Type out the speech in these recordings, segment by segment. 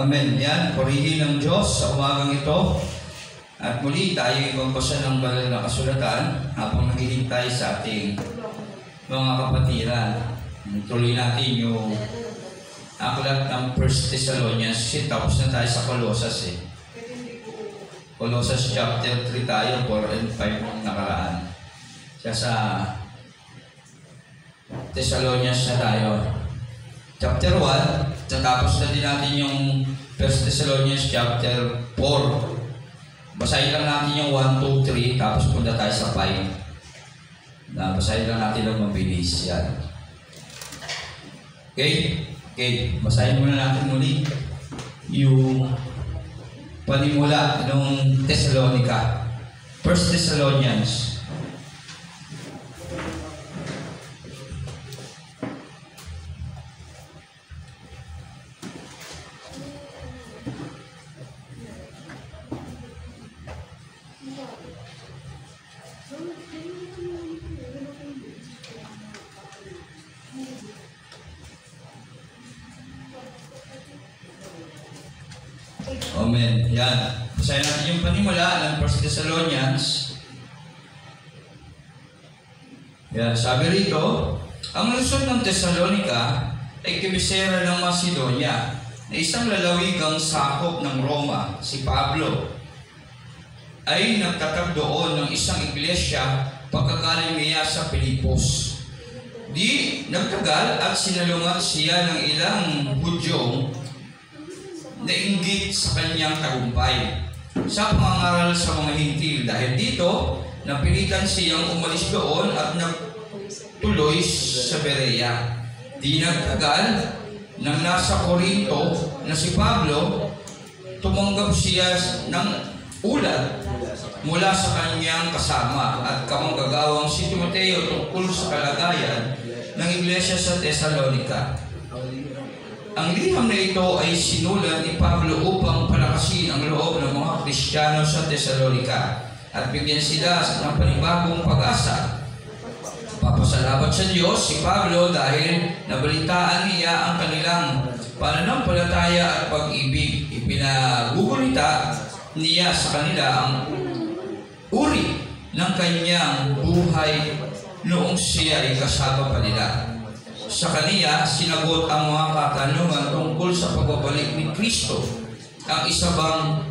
Amen. Yan, purihin ng Diyos sa umagang ito. At muli tayo ipagbasa ng banal na kasulatan habang naghihintay sa ating mga kapatiran. Tuloy natin yung aklat ng 1 Thessalonians. Tapos na tayo sa Colossus Colossus chapter 3 tayo, 4 and 5 ng nakaraan. Kaya sa Thessalonians na tayo. Chapter 1, natapos na din natin yung 1 Thessalonians chapter 4. Basahin lang natin yung 1, 2, 3, tapos punta tayo sa 5. Basahin lang natin ng mabilis. Yan. Okay? Basahin muna natin muli yung panimula ng Thessalonica. 1 Thessalonians. Amen. Yan. Basahin natin yung panimula ng 1 Thessalonians. Yan. Sabi rito, ang lungsod ng Thessalonica ay kabisera ng Macedonia na isang lalawigang sakop ng Roma, si Pablo, ay nagtatag doon ng isang iglesia pagkagaling niya sa Pilipos. Di nagtagal at sinalungat siya ng ilang Hudyong nainggit sa kanyang tagumpay sa pangangaral sa mga Hintil. Dahil dito, napilitan siyang umalis doon at nagtuloy sa Berea. Di nagtagal, nang nasa Corinto na si Pablo, tumanggap siya ng ulat mula sa kanyang kasama at kamanggagawang si Timoteo tungkol sa kalagayan ng iglesia sa Thessalonica. Ang liham na ito ay sinulat ni Pablo upang palakasin ang loob ng mga Kristiyano sa Thessalonica at bigyan sila ng panibagong pag-asa. Papasalamat sa Diyos si Pablo dahil nabalitaan niya ang kanilang pananampalataya at pag-ibig. Ipinagugunita niya sa kanila ang uri ng kanyang buhay noong siya ay kasama pa nila. Sa kaniya, sinagot ang mga katanungan tungkol sa pagbabalik ni Kristo. Ang isa bang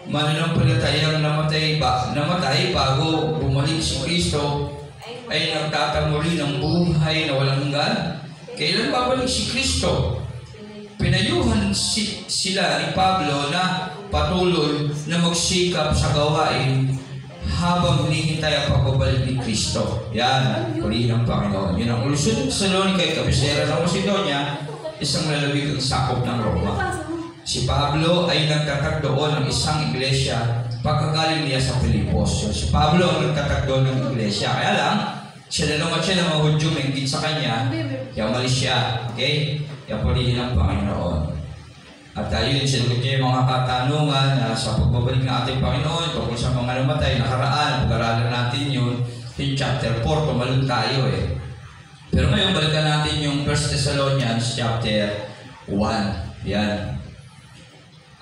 mananampalatayang namatay bago bumalik si Kristo ay nagtatangguli ng buhay na walang hanggan? Kailan babalik si Kristo? Pinayuhan sila ni Pablo na patuloy na magsikap sa gawain habang hinihintay ang pagbabalik ni Kristo. Yan, purihin ng Panginoon. Yun ang lungsod ng Thessalonica ay kabisera ng Macedonia, isang lalawigang sakop ng Roma. Si Pablo ay nagtatag doon ng isang iglesia pagkagaling niya sa Pilipos. Si Pablo ang nagtatag doon ng iglesia. Kaya lang, sinalungat siya ng mga Hudyong nainggit sa kanya, kaya umalis siya. Okay? Kaya purihin ng Panginoon. At ayun, sinagot niya yung mga katanungan sa pagbabalik ng ating Panginoon tungkol sa mga namatay, nakaraan, pag-aralan natin yun in chapter 4, tumalun tayo Pero ngayon, balikan natin yung 1 Thessalonians chapter 1. Yan.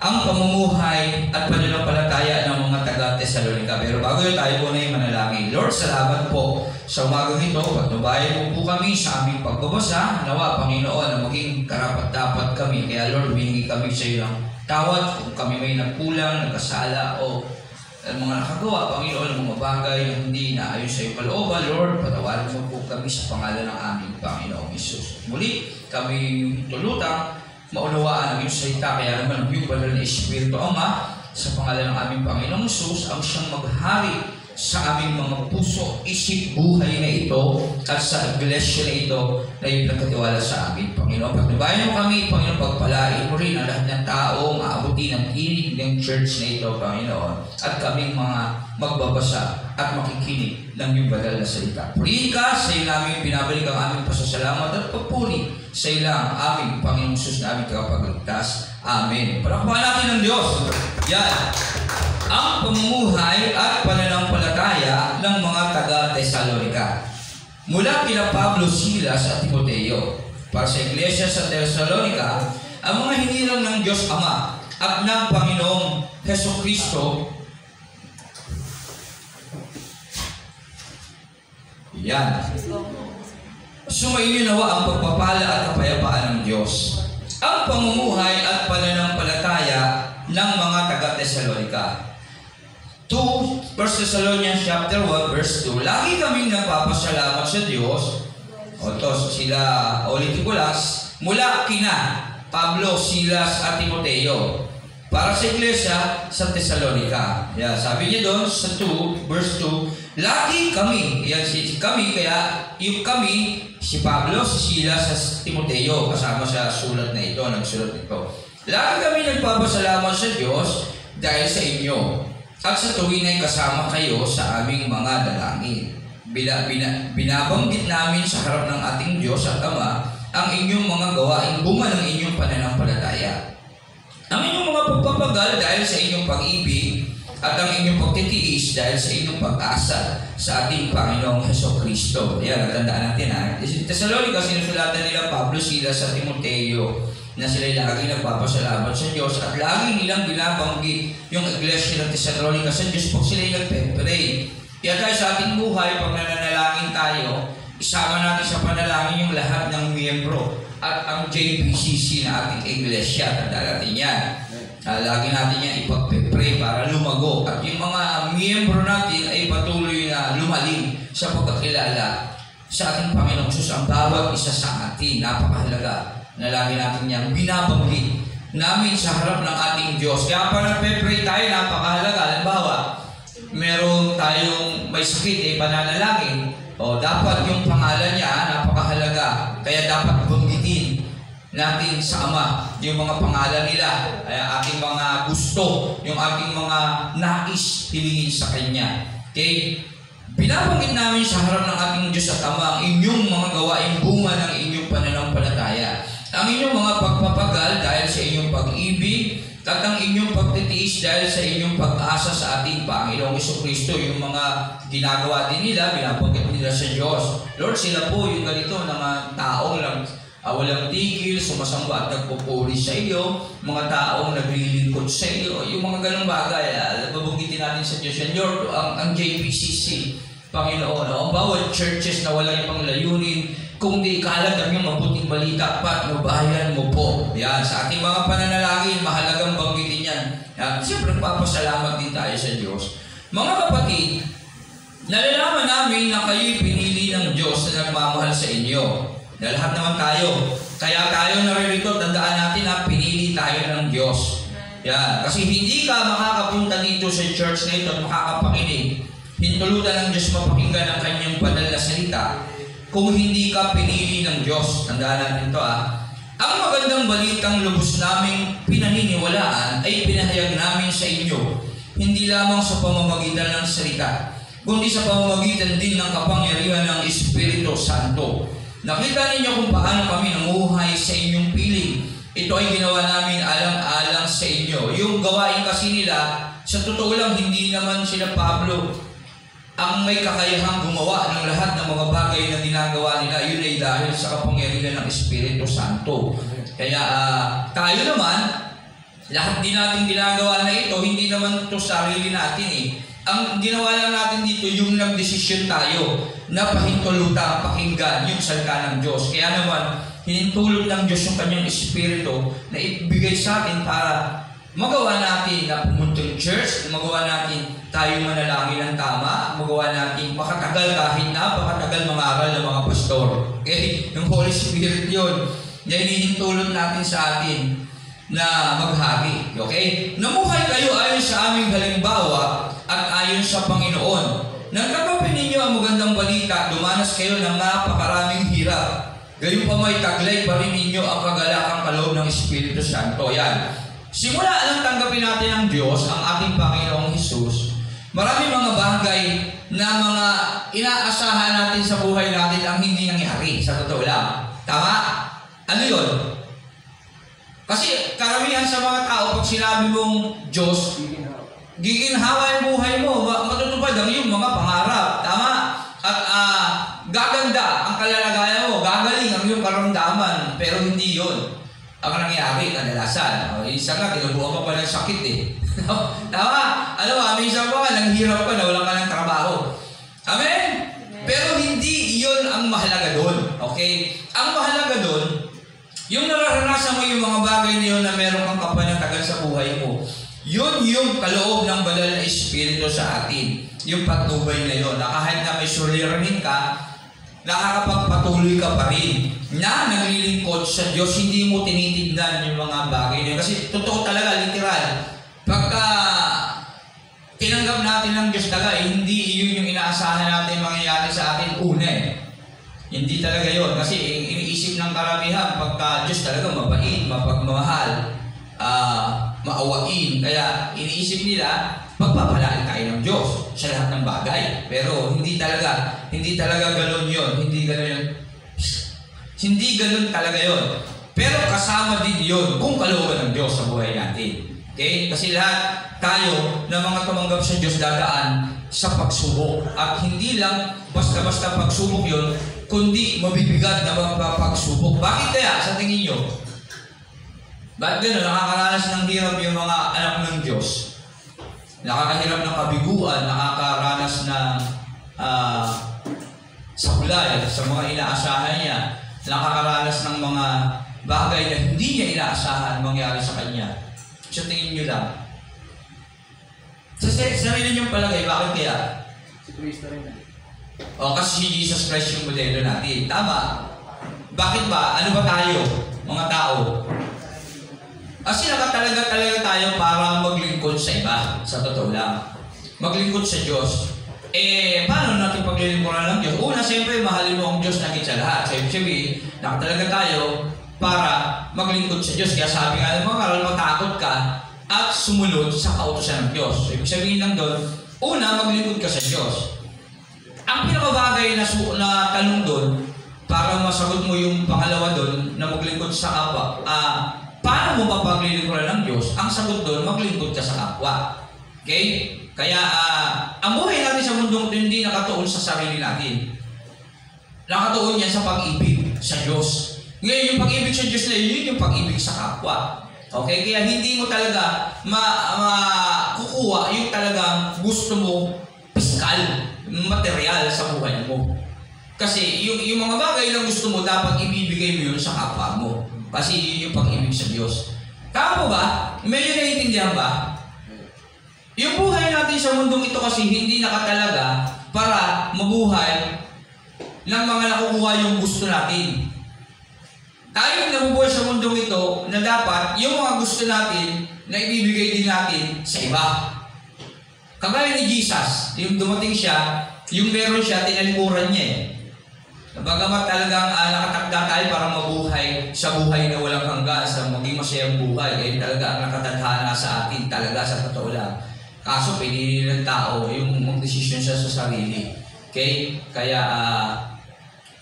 Ang pamumuhay at pananampalataya ng mga taga-Thessalonica. Pero bago yun, tayo po na yung manalangin. Lord, salamat po sa umagang ito. Patnubayan mo po kami sa aming pagbabasa. Nawa, Panginoon, na maging karapat-dapat kami. Kaya Lord, humingi kami sa iyo ng tawad kung kami may nagkulang, nagkasala o mga nakagawa, Panginoon, ng mga bagay na hindi naayon sa iyo kalooban. Lord, patawarin mo po kami sa pangalan ng aming Panginoong Hesus. Muli, kami tulutang maunawaan ang iyong salita, kaya naman ang iyong banal na Espiritu Ama sa pangalan ng aming Panginoong Hesus ang siyang maghari sa aming mga puso, isip, buhay na ito at sa iglesia na ito na iyong nagkatiwala sa amin, Panginoon. Pagnubayan mo kami, Panginoon, pagpalain mo rin ang lahat ng tao maabuti ng tinig ng church na ito, Panginoon, at kaming mga magbabasa at makikinig ng iyong banal na salita. Purihin ka, sa iyo namin binabalik ang aming pasasalamat at pagpuri sa iyo lang aming Panginoong Hesus na aming tagapagligtas. Amen. Palakpakan natin ng Diyos. Yan. Ang pamumuhay at pananampalataya ng mga taga-Thessalonica. Mula kina Pablo, Silas at Timoteo para sa iglesia sa Thessalonica ang mga hiniram ng Diyos Ama at ng Panginoong Hesukristo. Yan. Sumainyo nawa ang pagpapala at kapayapaan ng Diyos, ang pamumuhay at pananampalataya ng mga taga-Tesalonica. 1 Thessalonians chapter 1 verse 2, lagi kaming nagpapasalamat sa Diyos. Sila ulitin ko lang, mula kina Pablo, Silas at Timoteo para sa iglesia sa Thessalonica. Yeah, sabi niya doon sa 2 verse 2, lagi kami, yan si kami, kaya yung kami, si Pablo, si Silas, si Timoteo, kasama sa sulat na ito, nagsulat nito. Lagi kami nagpapasalamat sa Diyos dahil sa inyo, at sa tuwin ay kasama kayo sa aming mga dalangin. Binabanggit namin sa harap ng ating Diyos at Ama ang inyong mga gawaing bunga ng inyong pananampalataya, ang inyong mga pagpapagal dahil sa inyong pag-ibig, at ang inyong pagtitiis dahil sa inyong pag-asa sa ating Panginoong Hesukristo. Yan, natandaan natin ha. Sa Thessalonica, sinusulatan nila Pablo, Silas at Timoteo na sila lagi nagpapasalamat sa Diyos at lagi nilang binabanggit yung iglesia ng Thessalonica sa Diyos pag sila nagpe-pray. Kaya tayo sa ating buhay, pag nananalangin tayo, isama natin sa panalangin yung lahat ng miyembro at ang JBCC na ating iglesia. Tandaan natin yan. Lagi natin yan ipag-pray para lumago at yung mga miyembro natin ay patuloy na lumalim sa pagkakilala sa ating Panginoong Jesus. Ang bawat isa sa atin, napakahalaga na lagi natin yan binabanggit namin sa harap ng ating Diyos. Kaya pa nagpe-pray tayo, napakahalaga. Halimbawa, meron tayong may sakit, pananalangin, dapat yung pangalan niya, napakahalaga. Kaya dapat banggitin natin sa Ama yung mga pangalan nila, ating mga gusto, yung ating mga nais hilingin sa Kanya. Okay? Binabanggit namin sa harap ng ating Diyos at Ama ang inyong mga gawaing bunga ng inyong pananampalataya, ang inyong mga pagpapagal dahil sa inyong pag-ibig, at ang inyong pagtitiis dahil sa inyong pag-asa sa ating Panginoong Hesukristo. Yung mga ginagawa din nila, binabanggit nila sa Diyos. Lord, sila po yung ganito na mga taong lang walang tigil, sumasamba at nagpupuri sa iyo, mga taong naglilingkod sa iyo, yung mga ganong bagay, babanggitin natin sa Diyos. And Lord, ang JPCC, Panginoon, ang bawat churches na wala ibang layunin, kundi ikalat ang mabuting balita, patnubayan mo po. Yan, sa ating mga pananalangin, mahalagang banggitin yan. Siyempre, nagpapasalamat din tayo sa Diyos. Mga kapatid, nalalaman namin na kayo'y pinili ng Diyos na nagmamahal sa inyo. Na lahat naman tayo. Kaya tayo naririto, tandaan natin na pinili tayo ng Diyos. Yan. Kasi hindi ka makakapunta dito sa church na ito at makakapakinig. Hintulutan ng Diyos mapakinggan ang kanyang banal na salita kung hindi ka pinili ng Diyos. Tandaan natin ito Ang magandang balitang lubos naming pinaniniwalaan ay pinahayag namin sa inyo, hindi lamang sa pamamagitan ng salita, kundi sa pamamagitan din ng kapangyarihan ng Espiritu Santo. Nakita ninyo kung paano kami namuhay sa inyong piling. Ito ay ginawa namin alang-alang sa inyo. Yung gawain kasi nila, sa totoo lang, hindi naman sila Pablo ang may kakayahang gumawa ng lahat ng mga bagay na ginagawa nila. Yun ay dahil sa kapangyarihan ng Espiritu Santo. Kaya tayo naman, lahat din natin ginagawa na ito, hindi naman ito sarili natin Ang ginawa lang natin dito, yung nagdesisyon tayo na pahintulutan, pakinggan yung salita ng Diyos. Kaya naman, hinintulot ng Diyos yung kanyang Espiritu na ibigay sa atin para magawa natin na pumunta ng church, magawa natin tayo manalangin ng tama, magawa natin makatagal kahit napakatagal mangaral ng mga pastor. Okay? Yung Holy Spirit yun, na hinihintulot natin sa atin na maghagi. Okay? Namuhay kayo ayon sa aming halimbawa at ayon sa Panginoon. Nang tanggapin ninyo ang magandang balita, dumanas kayo ng napakaraming hirap. Gayon pa may taglay pa rin ninyo ang kagalakang kaloob ng Espiritu Santo. Yan. Simula nang tanggapin natin ang Diyos, ang ating Panginoong Hesus, marami mga bagay na mga inaasahan natin sa buhay natin ang hindi nangyari. Sa totoo lang. Tama? Ano yun? Kasi karamihan sa mga tao, pag sinabi mong Diyos, giginhawa yung buhay mo, matutupad ang iyong mga pangarap. Tama? At gaganda ang kalalagayan mo, gagaling ang iyong karamdaman, pero hindi yun. ang nangyari kadalasan. O, isa nga, tinubuhan ka pa ng sakit eh. Tama? Alam mo, minsan pa ka, nanghirap ka na wala ka ng trabaho. Amen? Pero hindi yun ang mahalaga doon. Okay? Ang mahalaga doon, yung nararanasan mo yung mga bagay na yun na meron kang kapanatagan sa buhay mo, yun yung kaloob ng banal na Espiritu sa atin. Yung patnubay na yun. Na kahit na may suliranin ka, nakakapagpatuloy ka pa rin na naglilingkod sa Diyos, hindi mo tinitignan yung mga bagay na yun. Kasi totoo talaga, literal. Pagka tinanggap natin ng Diyos talaga, hindi yun yung inaasahan natin mangyayari sa atin una eh. Hindi talaga yun. Kasi iniisip ng karamihan, pagka Diyos talaga mabait, mapagmahal, maawain. Kaya iniisip nila, pagpapalaan tayo ng Diyos sa lahat ng bagay. Pero hindi talaga gano'n yun. Hindi gano'n talaga yun. Pero kasama din yun kung kalooban ng Diyos sa buhay natin. Okay? Kasi lahat tayo na mga tumanggap sa Diyos dadaan sa pagsubok. At hindi lang basta-basta pagsubok yun, kundi mabibigat na magpapagsubok. Bakit kaya sa tingin nyo? Bakit gano'n? Nakakaranas ng hirap yung mga anak ng Diyos. Nakakahirap ng kabiguan, nakakaranas ng sablay sa mga inaasahan niya. Nakakaranas ng mga bagay na hindi niya inaasahan mangyari sa kanya. So tingin nyo lang. Sa sarili niyong palagay, bakit kaya? Si Kristo rin. O kasi si Jesus Christ yung modelo natin. Tama. Bakit ba? Ano ba tayo? Mga tao. Kasi talaga tayo para maglingkod sa iba. Sa totoo lang. Maglingkod sa Diyos. Paano natin paglilingkuran ng Diyos? Una, siyempre, mahalin mo ang Diyos na sa lahat. So, ibig sabihin, nakatalaga tayo para maglingkod sa Diyos. Kaya sabi nga naman, karoon matakot ka at sumunod sa kautusan ng Diyos. So, ibig sabihin lang doon, una, maglingkod ka sa Diyos. Ang pinakabagay na tanong doon, para masagot mo yung pangalawa doon, na maglingkod sa kapwa, paano mo mapaglilingkuran ng Diyos? Ang sagot doon, maglingkod ka sa kapwa. Okay? Kaya, ang buhay natin sa mundong ito hindi nakatuon sa sarili natin. Nakatuon yan sa pag-ibig sa Diyos. Ngayon, yung pag-ibig sa Diyos na yun yung pag-ibig sa kapwa. Okay? Kaya hindi mo talaga makukuha yung talagang gusto mo piskal, material sa buhay mo. Kasi yung mga bagay na gusto mo, dapat ibibigay mo yun sa kapwa mo. Kasi yun yung pag-ibig sa Diyos. Tama ba? Medyo naiintindihan ba? Yung buhay natin sa mundong ito kasi hindi nakatalaga para mabuhay ng mga nakukuha yung gusto natin. Tayo yung nabubuhay sa mundong ito na dapat yung mga gusto natin na ibibigay din natin sa iba. Kagaya ni Jesus, yung dumating siya, yung meron siya, tinalikuran niya eh. Bagamat talagang nakatakda tayo para mabuhay sa buhay na walang hanggan, sa maging masayang buhay, eh talaga ang nakatadhana sa atin, talaga sa totoo lang. Kaso pinili ng tao yung mag-desisyon siya sa sarili. Okay? Kaya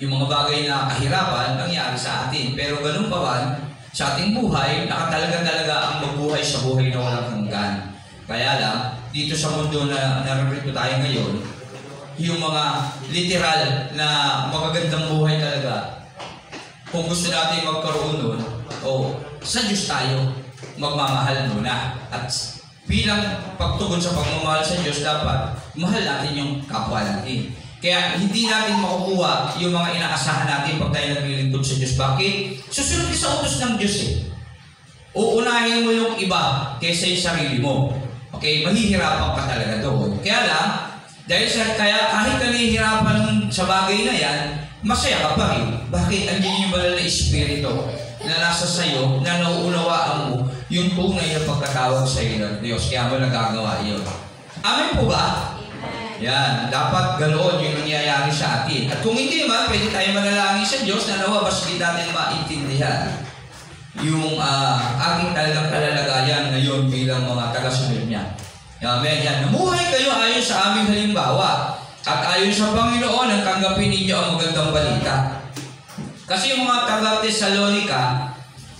yung mga bagay na kahirapan nangyari sa atin. Pero ganun pa man, sa ating buhay, nakatalaga-talaga ang magbuhay sa buhay na walang hanggan. Kaya lang, dito sa mundo na narito tayo ngayon, yung mga literal na magagandang buhay talaga, kung gusto natin magkaroon nun, sa Diyos tayo magmamahal muna. At bilang pagtugon sa pagmamahal sa Diyos, dapat mahal natin yung kapwa natin. Kaya hindi natin makukuha yung mga inaasahan natin pag tayo naglilingkod sa Diyos. Bakit? Susunod ka sa utos ng Diyos eh. Uunahin mo yung iba kaysa yung sarili mo. Okay? Mahihirapan ka talaga doon. Kaya lang, kaya kahit ka nahihirapan sa bagay na yan, masaya ka pa rin. Bakit? Andiyan yung banal na Espiritu na nasa sayo, na nauunawaan mo yung tunay na pagkatawag sa iyo ng Diyos. Kaya mo nagagawa yun. Amen po ba? Yan. Dapat ganoon yung nangyayari sa atin. At kung hindi man, pwede tayo manalangin sa Diyos na nawa, baski natin maintindihan yung aking talagang kalalagayan ngayon bilang mga taga-sunod niya. Amen. Yan. Namuhay kayo ayon sa aming halimbawa. At ayon sa Panginoon, ang tanggapin ninyo ang magandang balita. Kasi yung mga taga-Tesalonica,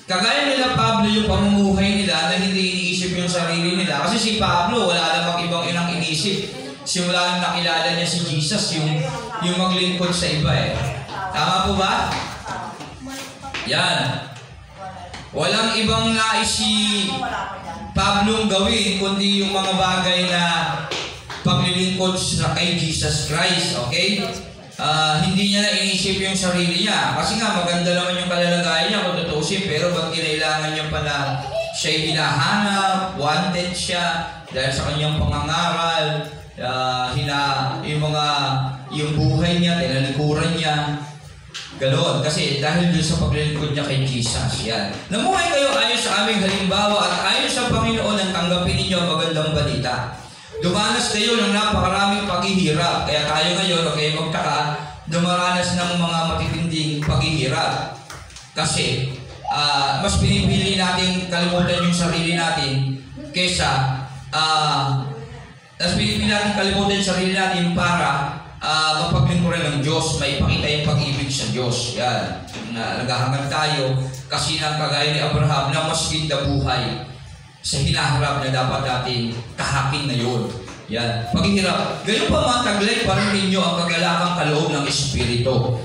kagaya nila Pablo yung pamumuhay nila na hindi iniisip yung sarili nila. Kasi si Pablo, wala namang ibang inang inisip. Simula nang nakilala niya si Jesus, yung maglingkod sa iba eh. Tama po ba? Yan. Walang ibang nais si Pablong gawin kundi yung mga bagay na paglilingkod sa kay Jesus Christ, okay? Hindi niya na inisip yung sarili niya. Kasi nga, maganda naman yung kalalagayan niya kung tutusin, pero ba't kinailangan niya pa na siya'y hinahanap, wanted siya, dahil sa kanyang pangangaral, yung buhay niya, tinalikuran niya. Ganoon, kasi dahil dun sa paglilingkod niya kay Jesus, yan. Namuhay kayo ayon sa aming halimbawa at ayon sa Panginoon ang tanggapin ninyo ang magandang balita. Dumanas kayo ng napakaraming paghihirap, kaya tayo ngayon, huwag kayo magtaka, dumaranas ng mga matitinding paghihirap. Kasi, mas pinipili natin kalimutan yung sarili natin kesa, mas pinipili natin kalimutan yung sarili natin para mapaglingkuran ng Diyos, may ipakita yung pag-ibig sa Diyos. Yan. Naghahangad tayo kasi ng kagaya ni Abraham na mas ginda buhay sa hinaharap na dapat natin kahakin na yun. Yan. Paghihirap. Gayon pa mataglay pa rin ninyo ang kagalakang kaloob ng Espiritu.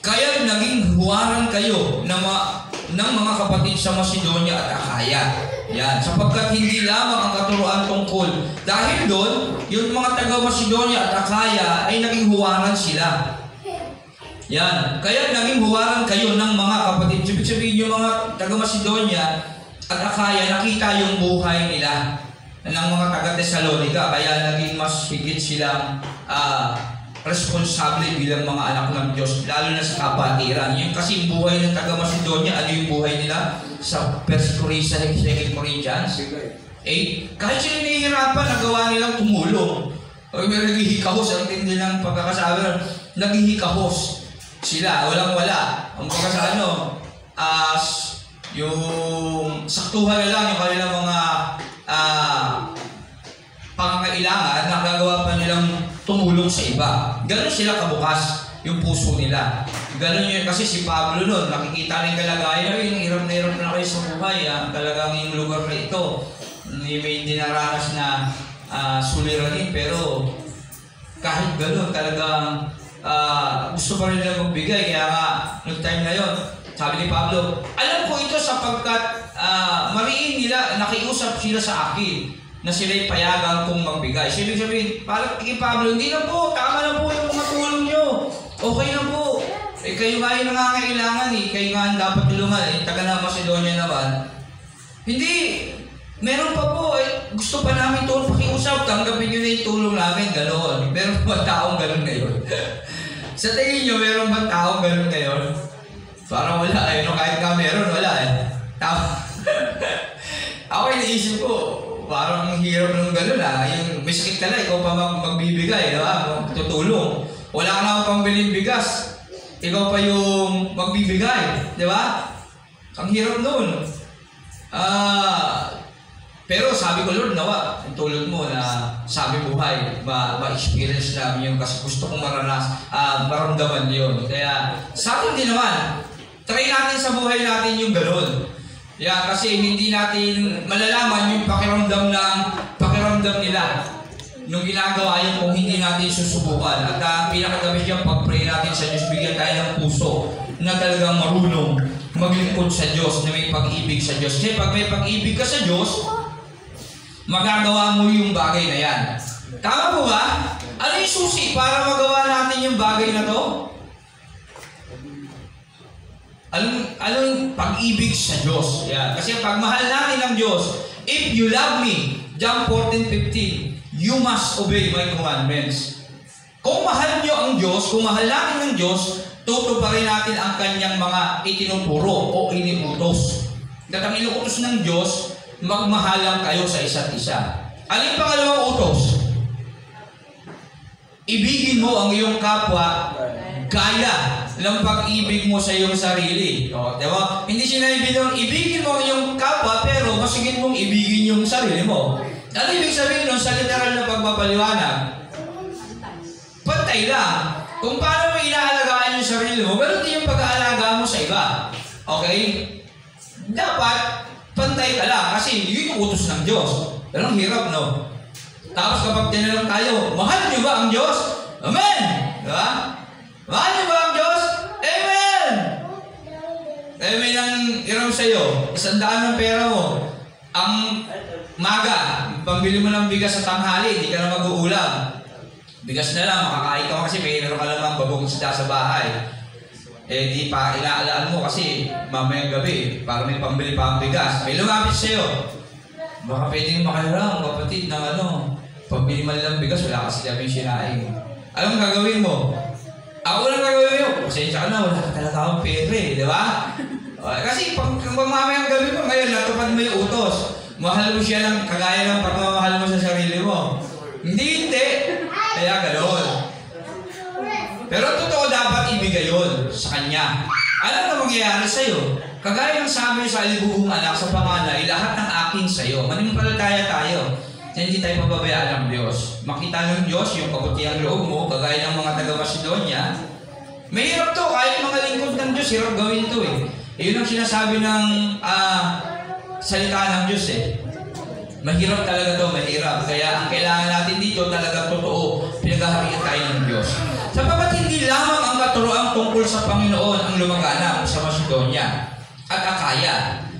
Kaya naging huwaran kayo ng mga kapatid sa Macedonia at Akaya. Yan, sapagkat hindi lamang ang katuruan tungkol. Dahil doon, yung mga taga-Macedonia at Akaya ay naging huwaran sila. Yan, kaya naging huwaran kayo ng mga kapatid. Ibig sabihin yung mga taga-Macedonia at Akaya, nakita yung buhay nila ng mga taga-Thessalonica. Kaya naging mas higit silang responsable bilang mga anak ng Diyos, lalo na sa kapatiran. Yung kasi yung buhay ng taga-Macedonia, ano yung buhay nila? Sa 1 Corinthians 8, kahit sila nahihirapan, nagawa nilang tumulong. O may naghihikahos, ang tindi ng pagkakasabi, naghihikahos sila, walang-wala. Ang pagkasa yung saktuhan na lang yung kanilang mga pangangailangan, nakagawa pa nilang tumulong sa iba. Ganon sila kabukas yung puso nila. Ganon yun, kasi si Pablo noon, nakikita rin kalagayan, hirap na kayo sa buhay, talagang yung lugar na ito, may dinaranas na suliranin, pero kahit ganon, talagang gusto pa rin nila magbigay. Kaya nga, noong time na yun, sabi ni Pablo, alam ko ito sapagkat mariin nila, nakiusap sila sa akin na sila'y payagan kong magbigay. So, ibig sabihin, parang kay Pablo, hindi na po, tama na po yung mga tulong nyo. Okay na po. Kayo nga yung nangangailangan kayo nga ang dapat tulungan taga na Macedonia naman. Hindi, meron pa po, gusto pa namin tulong, pakiusap, tanggapin nyo na yung tulong namin, gano'n. Meron ba taong gano'n ngayon? Sa tingin nyo, meron ba taong gano'n ngayon? Parang wala, kahit nga meron, wala Ako naisip ko, parang hirap ng gano'n yung may sakit ka na, ikaw pa magbibigay, tutulong. Wala ka na pambiling bigas, ikaw pa yung magbibigay, di ba? Ang hirap nun. Pero sabi ko, Lord, nawa, yung tulad mo na sabi buhay, ma-experience namin yung kasi gusto kong maramdaman yun. Kaya sa akin din naman, try natin sa buhay natin yung gano'n. Yeah, kasi hindi natin malalaman yung pakiramdam nila nung ginagawa yun kung hindi natin susubukan. At ang pinakagabis yung pag-pray natin sa Diyos, bigyan tayo ng puso na talagang marunong maglingkod sa Diyos, na may pag-ibig sa Diyos. Kasi pag may pag-ibig ka sa Diyos, magagawa mo yung bagay na yan. Tama po ba? Ano yung susi para magawa natin yung bagay na to? Anong pag-ibig sa Diyos? Yeah. Kasi pag mahal natin ang Diyos, if you love me, John 14:15, you must obey my commandments. Kung mahal nyo ang Diyos, kung mahal natin ang Diyos, tutuparin natin ang kanyang mga itinuturo o iniutos. At ang inuutos ng Diyos, magmahalan kayo sa isa't isa. Alin pangalawang utos? Ibigin mo ang iyong kapwa gaya ng pag-ibig mo sa iyong sarili. Diba? Hindi sinabi doon, ibigin mo ang iyong kapwa, pero masigit mong ibigin yung sarili mo. Ano ibig sabihin nun sa literal na pagpapaliwanag? Pantay lang. Kung paano mo inaalagaan yung sarili mo, ganun din yung pag-aalaga mo sa iba. Okay? Dapat, pantay ka lang. Kasi yun yung utos ng Diyos. Pero ang hirap, no? Tapos kapag tinanong tayo, mahal niyo ba ang Diyos? Amen! Diba? Mahal niyo ba ang Diyos? Amen! Amen ang sa'yo, 100 ng pera mo, ang maga, pambili mo ng bigas sa tanghali, hindi ka na mag-uulam. Bigas na lang, makakain ka kasi meron ka lamang bagong isda sa bahay. Eh di pa inaalaan mo kasi mamayang gabi, para may pambili pa ang bigas. May lumapit sa'yo. Baka pwedeng makahiram, kapatid, ng pambili man lang bigas, wala kasi kami sinaing. Anong gagawin mo? Ako lang gagawin mo. Pasensya ka na, wala ka talaga akong pera eh, di ba? Kasi pag mamayang gabi mo, ngayon natupad mo yung utos. Mahal mo siya lang, kagaya ng pagmamahal mo sa sarili mo. Hindi. Kaya gano'n. Pero totoo dapat ibigay yun sa kanya. Ano na mangyayari sa'yo? Kagaya ng sabi sa alibuhong anak sa panganay, lahat ng akin sa'yo. Manimpalataya tayo. Hindi tayo pababayaan ng Diyos. Makita ng Diyos yung kabutihang loob mo, kagaya ng mga taga-Macedonia. Mahirap to, kahit mga lingkod ng Diyos, hirap gawin to eh. Yun ang sinasabi ng salita ng Diyos eh. Mahirap talaga to, mahirap. Kaya ang kailangan natin dito talaga totoo, pinaghaharian tayo ng Diyos. Sapagat hindi lamang ang katuroang tungkol sa Panginoon ang lumaganap sa Macedonia at Akaya.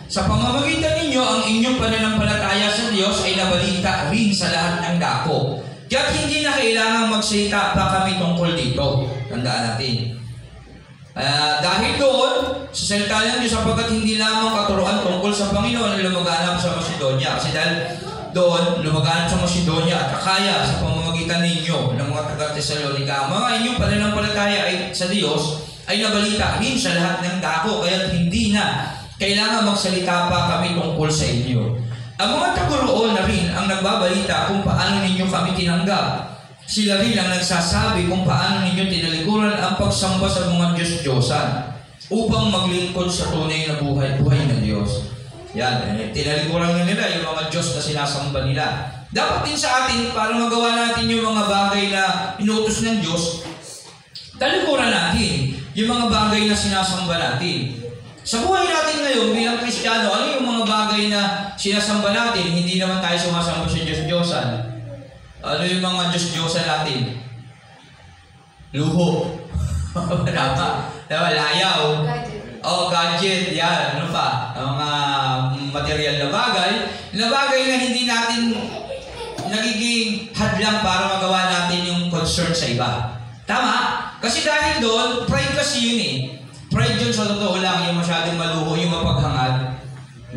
Sa pamamagitan ninyo, ang inyong pananampalataya sa Diyos ay nabalita rin sa lahat ng dako. Kaya't hindi na kailangang magsalita pa kami tungkol dito. Tandaan natin. Dahil doon, sa salita ng Diyos, sapagkat hindi lamang katuroan tungkol sa Panginoon ang lumaganap sa Macedonia. Kasi dahil doon, lumaganap sa Macedonia at Akaya sa pamamagitan ninyo ng mga taga-Tesalonica. Mga inyong pananampalataya ay sa Diyos ay nabalita rin sa lahat ng dako. Kaya hindi na kailangan magsalita pa kami tungkol sa inyo. Ang mga taga-roon na rin ang nagbabalita kung paano ninyo kami tinanggap. Sila rin ang nagsasabi kung paano ninyo tinalikuran ang pagsamba sa mga Diyos-Diyosan upang maglingkod sa tunay na buhay ng Diyos. Yan, tinalikuran nila yung mga Diyos na sinasamba nila. Dapat din sa atin, para magawa natin yung mga bagay na inutos ng Diyos, talikuran natin yung mga bagay na sinasamba natin. Sa buhay natin ngayon bilang Kristiyano, ano yung mga bagay na sinasamba natin? Hindi naman tayo sumasamba sa Diyos-Diyosan. Ano yung mga Diyos-Diyosan natin? Luho. Layaw. Gadget. Yan. Ano pa? Ang mga material na bagay na hindi natin nagiging hadlang para magawa natin yung concern sa iba. Tama? Kasi dahil doon, pride kasi yun eh. Pride yun sa totoo lang, yung masyadong maluho, yung mapaghangad.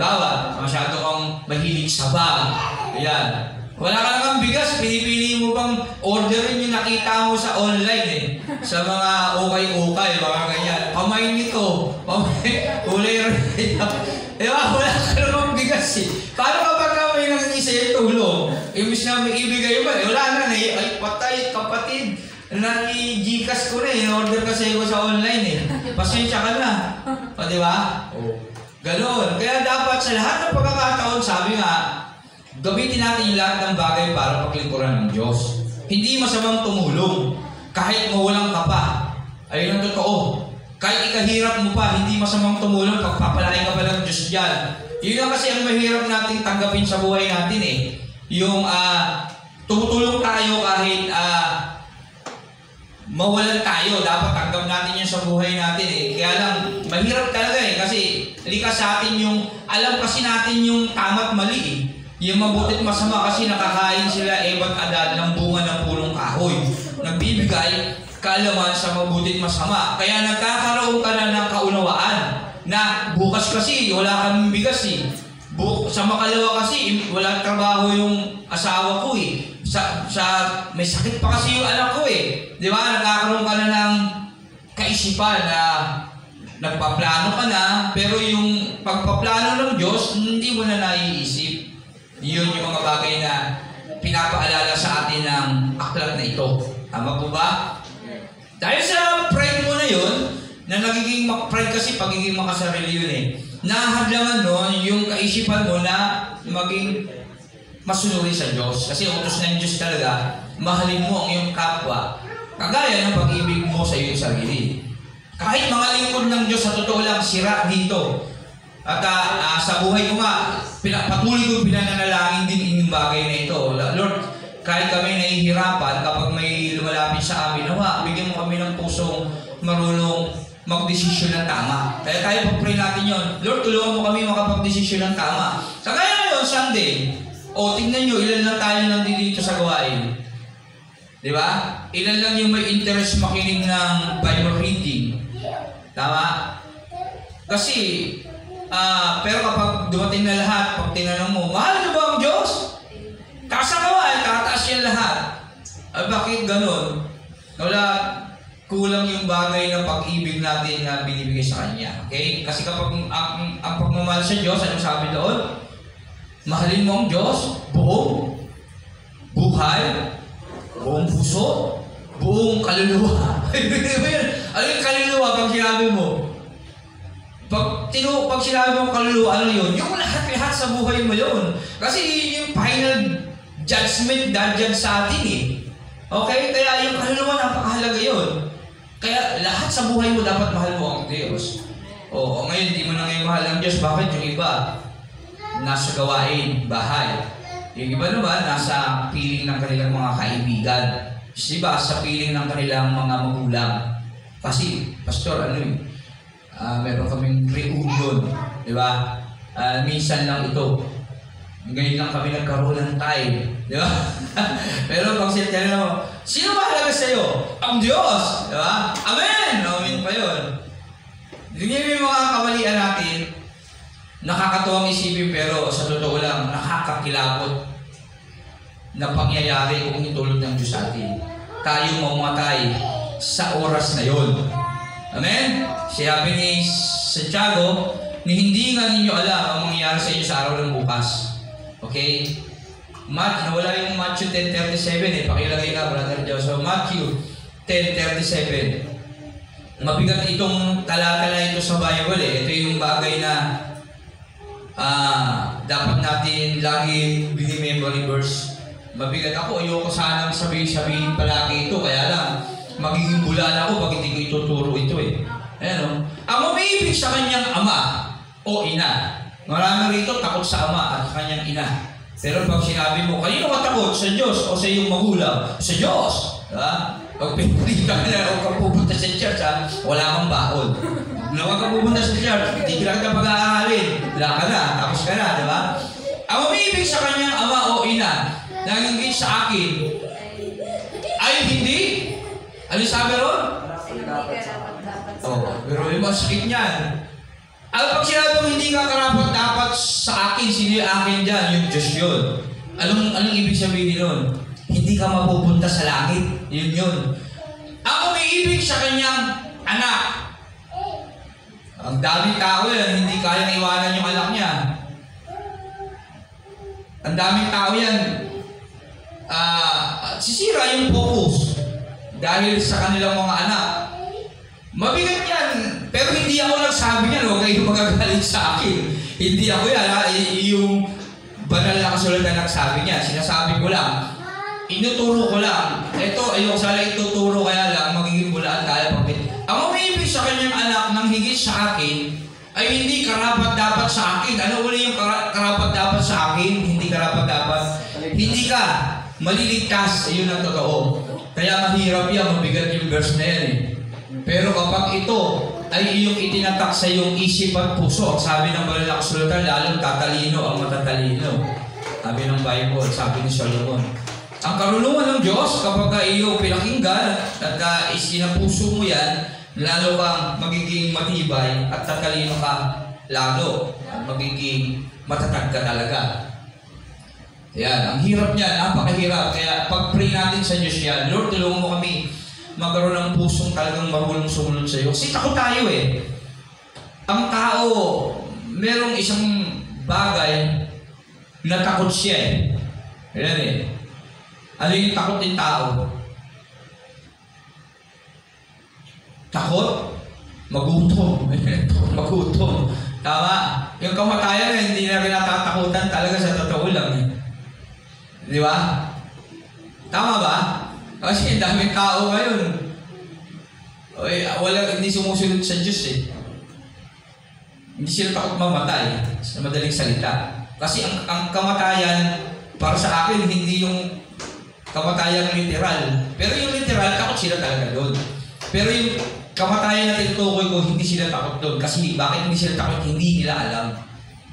Bawat, masyado kang mahilig sa bag. Ayan. Wala ka naman bigas, pinipili mo bang orderin yung nakita mo sa online eh. Sa mga ukay-ukay, mga ganyan. Pamay nito, kulay rin. Diba? Wala ka naman bigas eh. Paano kapag may nangisa yung tulong? Imbis na may ibigay mo, wala na eh. Ay, patay, kapatid. Naki-Gcash ko na eh. In-order kasi ko sa online eh. Pasensya ka na. O, di ba? Ganon. Kaya dapat sa lahat ng pagkakataon, sabi nga, gamitin natin yung lahat ng bagay para paglingkuran ng Diyos. Hindi masamang tumulong. Kahit mawalang ka pa. Ayun ang totoo. Kahit ikahirap mo pa, hindi masamang tumulong. Pagpapalain ka pa ng Diyos dyan. Yun lang kasi ang mahirap natin tanggapin sa buhay natin eh. Yung tumutulong tayo kahit mawalan tayo, dapat tanggap natin yun sa buhay natin eh. Kaya lang, mahirap talaga eh. Kasi likas sa atin yung, alam kasi natin yung tama't mali eh. Yung mabutit masama kasi nakakain sila ebat adad ng bunga ng punong kahoy. Nagbibigay kaalaman sa mabutit masama. Kaya nagkakaroon ka na ng kaunawaan na bukas kasi wala kang bigas eh. Sa makalawa kasi wala trabaho yung asawa ko eh. May sakit pa kasi yung anak ko eh. Di ba? Nagkakaroon ka na ng kaisipan na nagpaplano ka na, pero yung pagpaplano ng Diyos, hindi mo na naiisip. Yun yung mga bagay na pinapaalala sa atin ng aklat na ito. Tama po ba? Dahil sa pride mo na yun, na nagiging pride kasi pagiging makasarili yun eh. Nahadlangan nun yung kaisipan mo na maging masunuri sa Diyos. Kasi utos ng Diyos talaga, mahalin mo ang iyong kapwa, kagaya ng pag-ibig mo sa iyong sarili. Kahit mga lingkod ng Diyos, sa totoo lang, sira dito. At sa buhay ko nga, patuloy ko pinananalangin din yung bagay na ito. Lord, kahit kami nahihirapan, kapag may lumalapit lumalapit sa amin, nawa, bigyan mo kami ng pusong marunong magdesisyon ng tama. Kaya tayo pag-pray natin yun, Lord, tulungan mo kami makapag-desisyon ng tama. Sa kaya ngayon, Sunday, tingnan nyo, ilan lang tayo nandito sa gawain. Di ba? Ilan lang yung may interest makinig ng Bible reading. Tama? Kasi, pero kapag dumating na lahat, pag tinanong mo, mahal na ba ang Diyos? Kasagawa, tataas yan lahat. Bakit ganun? Wala, kulang yung bagay ng pag-ibig natin na binibigay sa Kanya. Okay? Kasi kapag ang pagmamahal sa Diyos, anong sabi doon? Mahalin mo ang Diyos, buong buhay, buong puso, buong kaluluwa. Ano yung kaluluwa pag sinabi mo? Pag sinabi mo kaluluwa, ano yun? Yung lahat-lahat sa buhay mo yun. Kasi yung final judgment dyan sa atin eh. Okay? Kaya yung kaluluwa, napakahalaga yun. Kaya lahat sa buhay mo dapat mahal mo ang Diyos. Ngayon, hindi mo na ngayon mahal ang Diyos. Bakit? Yung iba, nasa gawain, bahay. Yung iba naman, nasa piling ng kanilang mga kaibigan. Yung iba, sa piling ng kanilang mga magulang. Kasi, Pastor, meron kaming reunion, di ba? Minsan lang ito. Ngayon lang kami nagkaroon ng time, di ba? Pero pag sinabi mo, sino mahalaga sa'yo? Ang Diyos, di ba? Amen! Amen pa yun. Yung mga kamalian natin, nakakatuwang isipin pero sa totoo lang, nakakakilabot na pangyayari kung itulog ng Diyos sa atin. Tayo mamatay sa oras na yun. Amen? Sabi ni Santiago, hindi nga ninyo alam ang mangyayari sa inyo sa araw ng bukas. Okay? Nawala yung Matthew 10:37 pakilagay na, Brother Joe. So, Matthew 10:37. Mabigat itong talata na ito sa Bible Ito yung bagay na dapat natin lagi bini-memory verse. Mabigat ako, ayoko sanang sabihin palagi ito, kaya lang magiging bulan ako pag hindi ko ituturo ito eh. Ayan, ang umiibig sa kanyang ama o ina. Marami rito takot sa ama at kanyang ina. Pero pag sinabi mo, kanino ka takot? Sa Diyos o sa iyong magulang? Sa Diyos! Diba? Pag pinili ka na o kang pupunta sa church, wala kang baon. Huwag kang pupunta sa church, hindi ka lang pag-aahalin. Wala ka na, tapos ka na, diba? Ang umiibig sa kanyang ama o ina, nanginggit sa akin, ay hindi. Ano sabi ron? Pero yung masakit niyan. Pag sinabi mo hindi ka karapat dapat sa akin, sino yung akin dyan? Yung Diyos yun. Anong ibig sabihin nun? Hindi ka mapupunta sa langit. Yun. Ang umiibig sa kanyang anak. Ang daming tao yan, hindi kayang iwanan yung anak niya. Ang daming tao yan. Sisira yung focus dahil sa kanilang mga anak. Mabigat yan, pero hindi ako nagsabi niyan, huwag kayong magagalit sa akin. Hindi ako yan, yung banal na kasulatan nagsabi niya, sinasabi ko lang, inuturo ko lang. Ito, ayoko sana ituturo, kaya lang magiging bulaan tayo. Ang umiibig sa kanyang anak nang higit sa akin, ay hindi karapat dapat sa akin. Ano uli yung karapat dapat sa akin? Hindi karapat dapat. Hindi ka maliligtas, yun ang totoo. Kaya mahirap yan, mabigat yung verse na yan eh. Pero kapag ito ay iyong itinatak sa iyong isip at puso, sabi ng banal na kasulatan, lalong tatalino ang matatalino. Sabi ng Bible, sabi ni Solomon. Ang karunungan ng Diyos, kapag iyong pinakinggan at isinapuso mo yan, lalo kang magiging matibay at tatalino ka lalo. Magiging matatag ka talaga. Yan, ang hirap niyan, napakahirap. Kaya pag-pray natin sa Diyos yan, Lord, tulungan mo kami magkaroon ng pusong talagang marunong sumunod sa iyo. Kasi takot tayo eh. Ang tao, merong isang bagay na takot siya eh. Yan eh. Ano yung takot ng tao? Takot? Magutom. Magutom. Tama? Yung kamatayan na hindi na rin natatakutan talaga sa totoo lang eh. Di ba? Tama ba? Kasi daming tao ngayon. Hindi sumusunod sa Diyos eh. Hindi sila takot mamatay sa madaling salita. Kasi ang kamatayan, para sa akin, hindi yung kamatayang literal. Pero yung literal, takot sila talaga doon. Pero yung kamatayan na tinutukoy ko, hindi sila takot doon. Kasi bakit hindi sila takot? Hindi nila alam.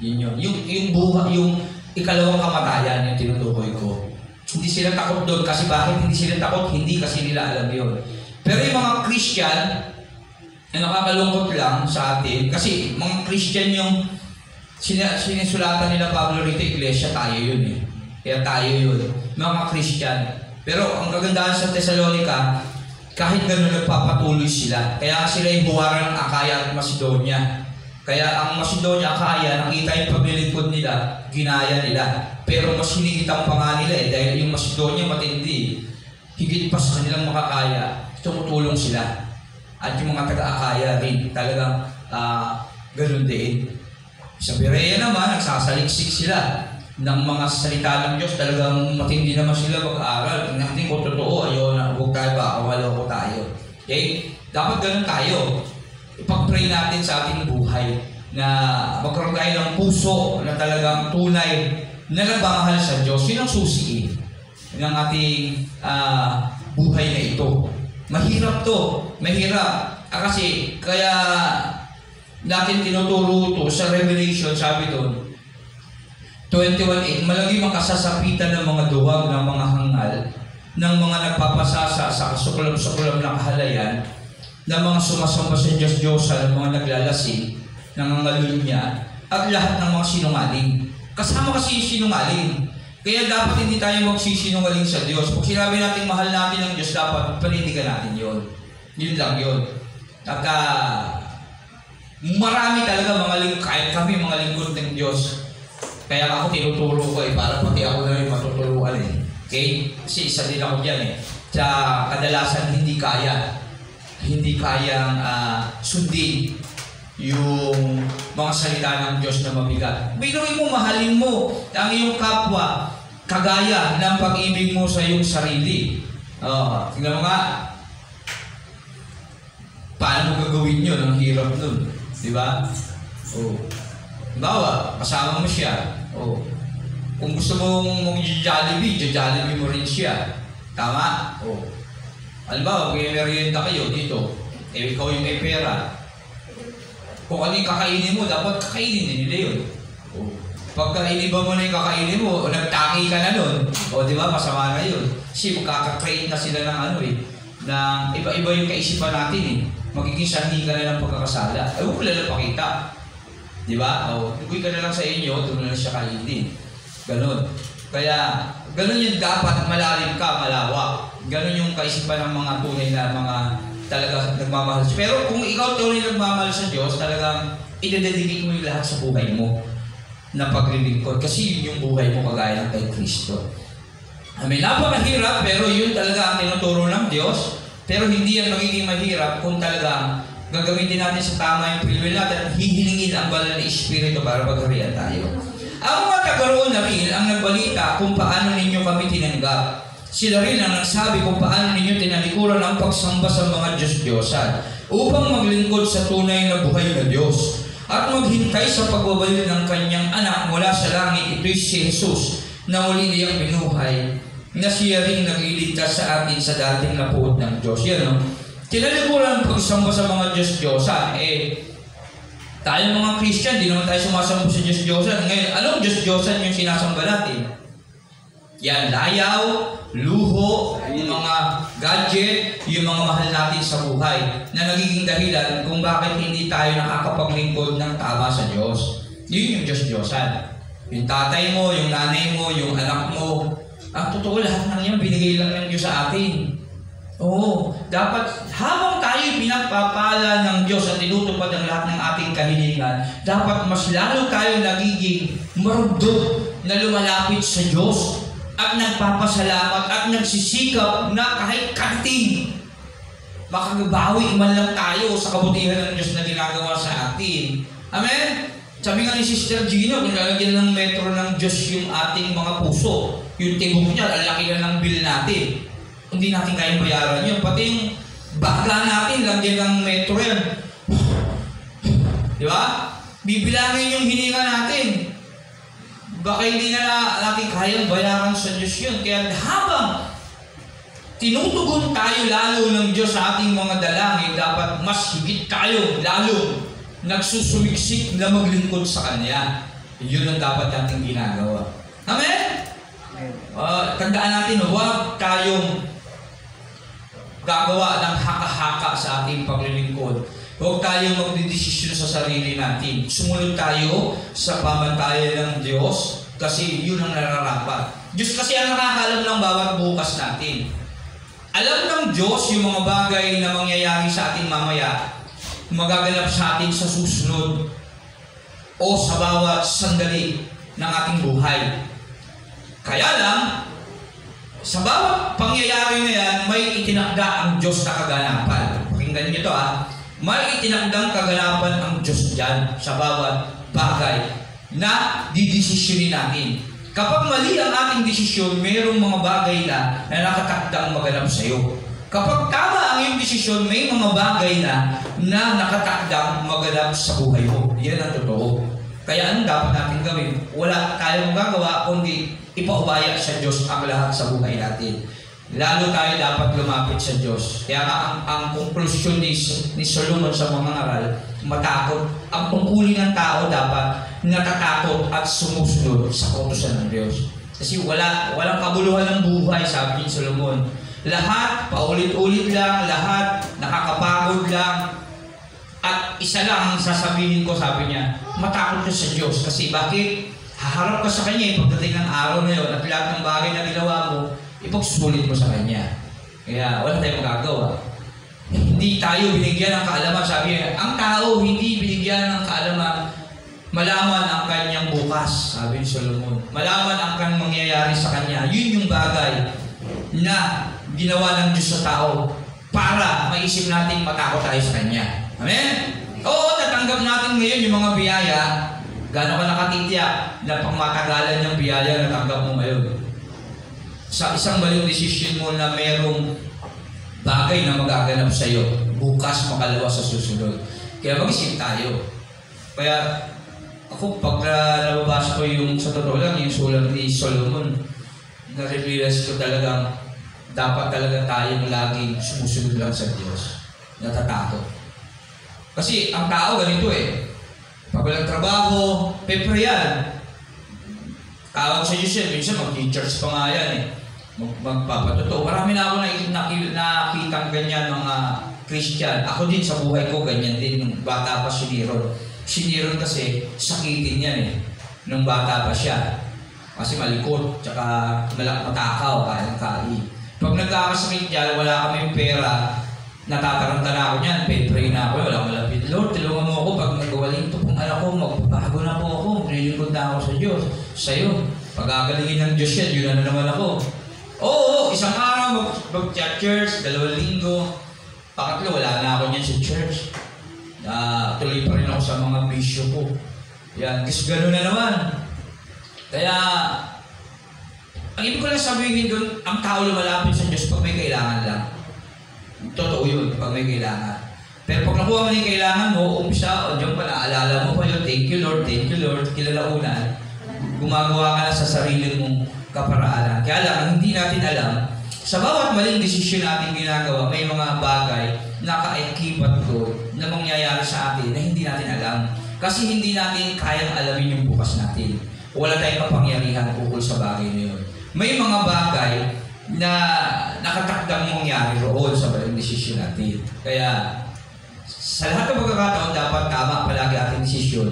Yun. Yung buhay, yung ikalawang kamatayan yung tinutukoy ko. Hindi sila takot doon. Kasi bakit hindi sila takot? Hindi kasi nila alam yun. Pero yung mga Christian, na nakakalungkot lang sa atin, kasi mga Christian yung sinisulatan nila Pablo rito, iglesia, tayo yun eh. Kaya tayo yun, mga Christian. Pero ang kagandahan sa Thessalonica, kahit gano'n nagpapatuloy sila. Kaya sila yung buwaran ng Akaya at Macedonia. Kaya ang Macedonia, Akaya, nakita yung paglilingkod nila, ginaya nila. Pero mas hinigitang pa nga nila eh, dahil yung Macedonia matindi. Higit pa sa kanilang makakaya, tumutulong sila. At yung mga taga-Akaya rin, talagang gano'n din. Sa Berea naman, nagsasaliksik sila ng mga salita ng Diyos. Talagang matindi naman sila mag-aaral. Tingnan natin kung totoo, ayaw na, huwag tayo ba, maloko tayo. Okay? Dapat ganun tayo. Ipag-pray natin sa ating buhay na magkaroon tayo ng puso na talagang tunay na nagmamahal sa Diyos. Yun ang susi ng ating buhay na ito. Mahirap to. Mahirap. Kasi kaya natin tinuturo ito sa Revelation, sabi doon, 21:8, malagim ang kasasapitan ng mga duwag, ng mga hangal, ng mga nagpapasasa sa kasukulam-sukulam na kahalayan, ng mga sumasamba sa Diyos-Diyosan, ng mga naglalasing, nangangalunya, at lahat ng mga sinungaling. Kasama kasi yung sinungaling. Kaya dapat hindi tayo magsisinungaling sa Diyos. Pag sinabi natin mahal natin ang Diyos, dapat panindigan natin yun. Yun lang yun. At marami talaga kahit kami mga lingkod ng Diyos. Kaya ako tinuturo ko para pati ako na rin matuturuan eh. Okay? Kasi isa din ako dyan eh. Sa kadalasan hindi kayang sundin yung mga salita ng Diyos na mabigat. Binuhin mo, mahalin mo ang iyong kapwa kagaya ng pag-ibig mo sa iyong sarili. Tingnan mo nga, paano mo gagawin yun? Ang hirap nun. Di ba? Bawa, kasama mo siya. Kung gusto mong Jollibee mo rin siya. Tama? Halimbawa, mag-merienda kayo dito. Ikaw yung may pera. Kung ano yung kakainin mo, dapat kakainin din nila yun. Pagka iniba mo na yung kakainin mo, nagtaki ka na nun. Di ba? Masama na yun. Kasi magkaka-create na sila ng ng iba-iba yung kaisipan natin eh. Magiging sanhi ka na ng pagkakasala. Huwag ko lang pakita. Di ba? Iguy ka na lang sa inyo, doon na siya kainin. Ganon. Kaya, ganon yung dapat malalim ka, malawak. Ganon yung kaisipan ng mga tunay na mga talaga nagmamahal. Pero kung ikaw tunay nagmamahal sa Diyos, talagang idededicate mo yung lahat sa buhay mo na paglilingkod. Kasi yun yung buhay mo kagaya ng kay Kristo. Napakahirap, pero yun talaga ang tinuturo ng Diyos. Pero hindi yan magiging mahirap kung talagang gagamitin natin sa tama yung free will natin at hihilingin ang banal na Espiritu para pagharian tayo. Ang mga tagaroon na rin ang nagbalita kung paano ninyo kami tinanggap. Sila rin ang nagsabi kung paano ninyo tinalikuran ang pagsamba sa mga Diyos-Diyosan upang maglingkod sa tunay na buhay na Diyos at maghintay sa pagbabalik ng kanyang anak mula sa langit. Ito'y si Jesus na muli niyang binuhay na siya rin nagliligtas sa atin sa dating napuot ng Diyos. Yan, tinalikuran ang pagsamba sa mga Diyos-Diyosan. Tayo mga Christian, di naman tayo sumasamba sa Diyos-Diyosan. Ngayon, anong Diyos-Diyosan yung sinasamba natin? Yan, layaw, luho, yung mga gadget, yung mga mahal natin sa buhay na nagiging dahilan kung bakit hindi tayo nakakapaglingkod ng tama sa Diyos. Yun yung Diyos-Diyosan. Yung tatay mo, yung nanay mo, yung anak mo, ang totoo lahat ng yan, binigay lang ng Diyos sa atin. Dapat habang tayo pinagpapala ng Diyos at tinutupad ang lahat ng ating kahilingan, dapat mas lalo tayo nagiging marugdog na lumalapit sa Diyos at nagpapasalamat at nagsisikap na kahit kanting makagabawi man lang tayo sa kabutihan ng Diyos na ginagawa sa atin. Amen? Sabi nga ni Sister Gino, kung lalagyan ng metro ng Diyos yung ating mga puso, yung tibok niya, ang laki na ng bill natin. Hindi natin kayang bayaran yun. Pati yung baga natin, lagyan ng metro yan. Di ba? Bibilangin yung hininga natin. Baka hindi na natin kayang bayaran sa Diyos yun. Kaya habang tinutugon tayo lalo ng Diyos sa ating mga dalangin, dapat mas higit tayo, lalo nagsusumiksik na maglingkod sa Kanya. Yun ang dapat natin ginagawa. Amen? Tandaan natin, huwag tayong gagawa ng haka-haka sa ating paglilingkod. Huwag tayong magdidesisyon sa sarili natin. Sumunod tayo sa pamantayan ng Diyos kasi yun ang nararapat. Diyos kasi ang nakakalam ng bawat bukas natin. Alam ng Diyos yung mga bagay na mangyayari sa atin mamaya, magaganap sa atin sa susunod o sa bawat sandali ng ating buhay. Kaya lang, sa bawat pangyayari na yan, may itinakda ang Diyos na kaganapan. Pakinggan niyo ito May itinakdang kaganapan ang Diyos dyan sa bawat bagay na didesisyonin natin. Kapag mali ang ating desisyon, mayroong mga bagay na nakatakdang maganap sa iyo. Kapag tama ang iyong desisyon, may mga bagay na nakatakdang maganap sa buhay mo. Yan ang totoo. Kaya anong dapat natin gawin? Wala tayong magagawa kundi ipaubaya sa Diyos ang lahat sa buhay natin. Lalo tayo dapat lumapit sa Diyos. Kaya ang konklusyon ni Solomon sa mga ngaral, matakot. Ang tungkulin ng tao dapat natatakot at sumusunod sa kautusan ng Diyos. Kasi walang kabuluhan ng buhay, sabi ni Solomon. Lahat, paulit-ulit lang, lahat, nakakapagod lang. At isa lang ang sasabihin ko, sabi niya, matakot ka sa Diyos. Kasi bakit? Haharap ka sa Kanya pagdating ng araw na yun at lahat ng bagay na ginawa mo, ipagsusulit mo sa Kanya. Kaya wala tayong magagawa. Hindi tayo binigyan ng kaalaman. Sabi niya, ang tao hindi binigyan ng kaalaman, malaman ang kanyang bukas, sabi ni Solomon. Malaman ang kanyang mangyayari sa Kanya. Yun yung bagay na ginawa ng Diyos sa tao para maisip natin matakot tayo sa Kanya. Amen? Oo, tatanggap natin ngayon yung mga biyaya. Gano'n ka nakatitiyak na pangmatagalan yung biyaya na tanggap mo ngayon. Sa isang maling desisyon mo na merong bagay na magaganap sa iyo, bukas makalawa sa susunod. Kaya mag-isip tayo. Kaya ako, pag nababasa ko yung sa totoo lang, yung sulat ni Solomon, na-realize ko talagang dapat talaga tayong laging sumusunod lang sa Diyos. Natatakot. Kasi ang tao ganito pag walang trabaho, pepper yan. Tawag sa Diyos yan, minsan mag-church pa nga yan magpapatotoo. Marami na ako nakitang ganyan mga Christian. Ako din sa buhay ko, ganyan din. Nung bata pa siniron. Siniron kasi sakitin yan nung bata pa siya. Kasi malikot, tsaka matakaw, kayang-kali. Pag nagkakasakit yan, wala kaming pera, natataranta na ako niyan, pray na ako, wala malapit. Lord, tulungan mo ako pag nagawaling ito pong anak ko, magbabago na po ako, nililingkod na ako sa Diyos. Sa'yo, pag-agalingin ng Diyos yan, yun na naman ako. Oo, isang araw mag-church, 2 linggo, pakatlo, wala na ako niyan sa church. Tuloy pa rin ako sa mga bisyo ko. Yan, kasi gano'n na naman. Kaya, ang ibig ko lang sabihin doon, ang tao lumalapit sa Diyos pag may kailangan lang. Totoo yun, pag may kailangan. Pero pag nakuha mo na yung kailangan mo, umpisa, o diyan pa, naalala mo pa yun, thank you Lord, kilalaunan, gumagawa ka na sa sarili mong kaparaanan. Kaya lang, hindi natin alam, sa bawat maling desisyon natin ginagawa, may mga bagay na kaikibat ko na mangyayari sa atin na hindi natin alam. Kasi hindi natin kayang alamin yung bukas natin. Wala tayong kapangyarihan ukol sa bagay na yun. May mga bagay na nakatakdang mangyari roon sa maling desisyon natin. Kaya, sa lahat ng pagkakataon, dapat tama palagi ating desisyon.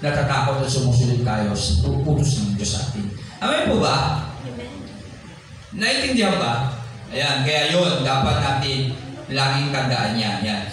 Natatakot at sumusunod tayo sa utos ng Diyos sa atin. Amen po ba? Naintindihan ba? Ayan, kaya yun, dapat natin laging tandaan yan. Yan.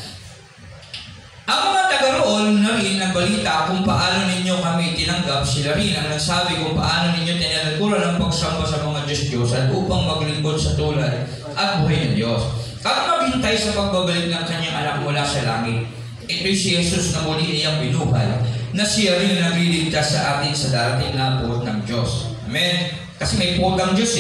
Ang mga taga-roon na rin nagbalita kung paano ninyo kami tinanggap, sila rin ang nagsabi kung paano ninyo tinalikuran ang pagsamba sa mga Diyos at upang maglingkod sa tulad at buhay ng Diyos. At maghintay sa pagbabalik ng kanyang anak mula sa langit. Ito'y si Jesus na muli niyang binuhay, na siya rin ang nagliligtas sa atin sa darating na puot ng Diyos. Amen? Kasi may puot ang Diyos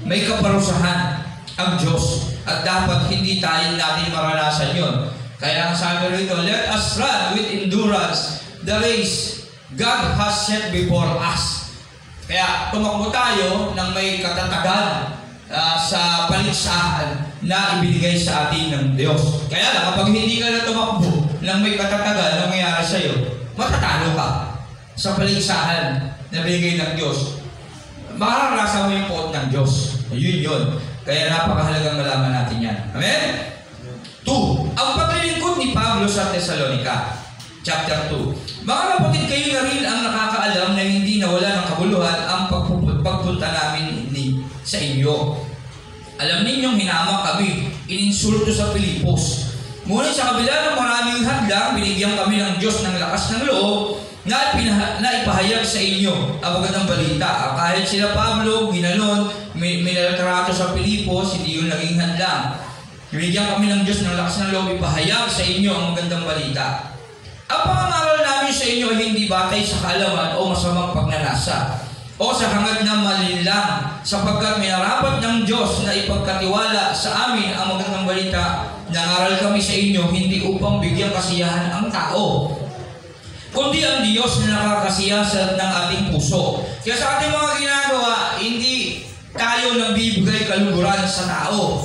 May kaparusahan ang Diyos. At dapat hindi tayo natin maranasan yun. Kaya ang sabi rito, let us run with endurance the race God has set before us. Kaya tumakbo tayo ng may katatagan. sa paligsahan na ibinigay sa atin ng Diyos. Kaya lang, kapag hindi ka na tumakbo ng may katatagan na mayroon sa iyo, matatalo ka sa paligsahan na binigay ng Diyos. Mararasa mo yung poot ng Diyos. Yun yun. Kaya napakahalagang malaman natin yan. Amen? 2. Ang paglilingkod ni Pablo sa Thessalonica. Chapter 2. Mga kapatid, kayo na rin ang nakakaalam na hindi nawala ng kabuluhan ang pagpunta namin sa inyo. Alam ninyong hinamak kami, ininsulto sa Filipos. Ngunit sa kabila ng maraming hadlang, binigyan kami ng Diyos ng lakas ng loob na ipahayag sa inyo ang magandang balita. Kahit sila Pablo, ginanon, minaltrato sa Filipos, hindi yun naging hadlang. Binigyan kami ng Diyos ng lakas ng loob, ipahayag sa inyo ang magandang balita. Ang pangangaral namin sa inyo ay hindi batay sa kaalaman o masamang pagnanasa o sa hangad na malinlang, sapagkat minarapat ng Diyos na ipagkatiwala sa amin ang magandang balita. Nangaral kami sa inyo hindi upang bigyan kasiyahan ang tao, kundi ang Diyos na nakakasiyasat ng ating puso. Kaya sa ating mga ginagawa, hindi tayo nagbibigay kaluguran sa tao.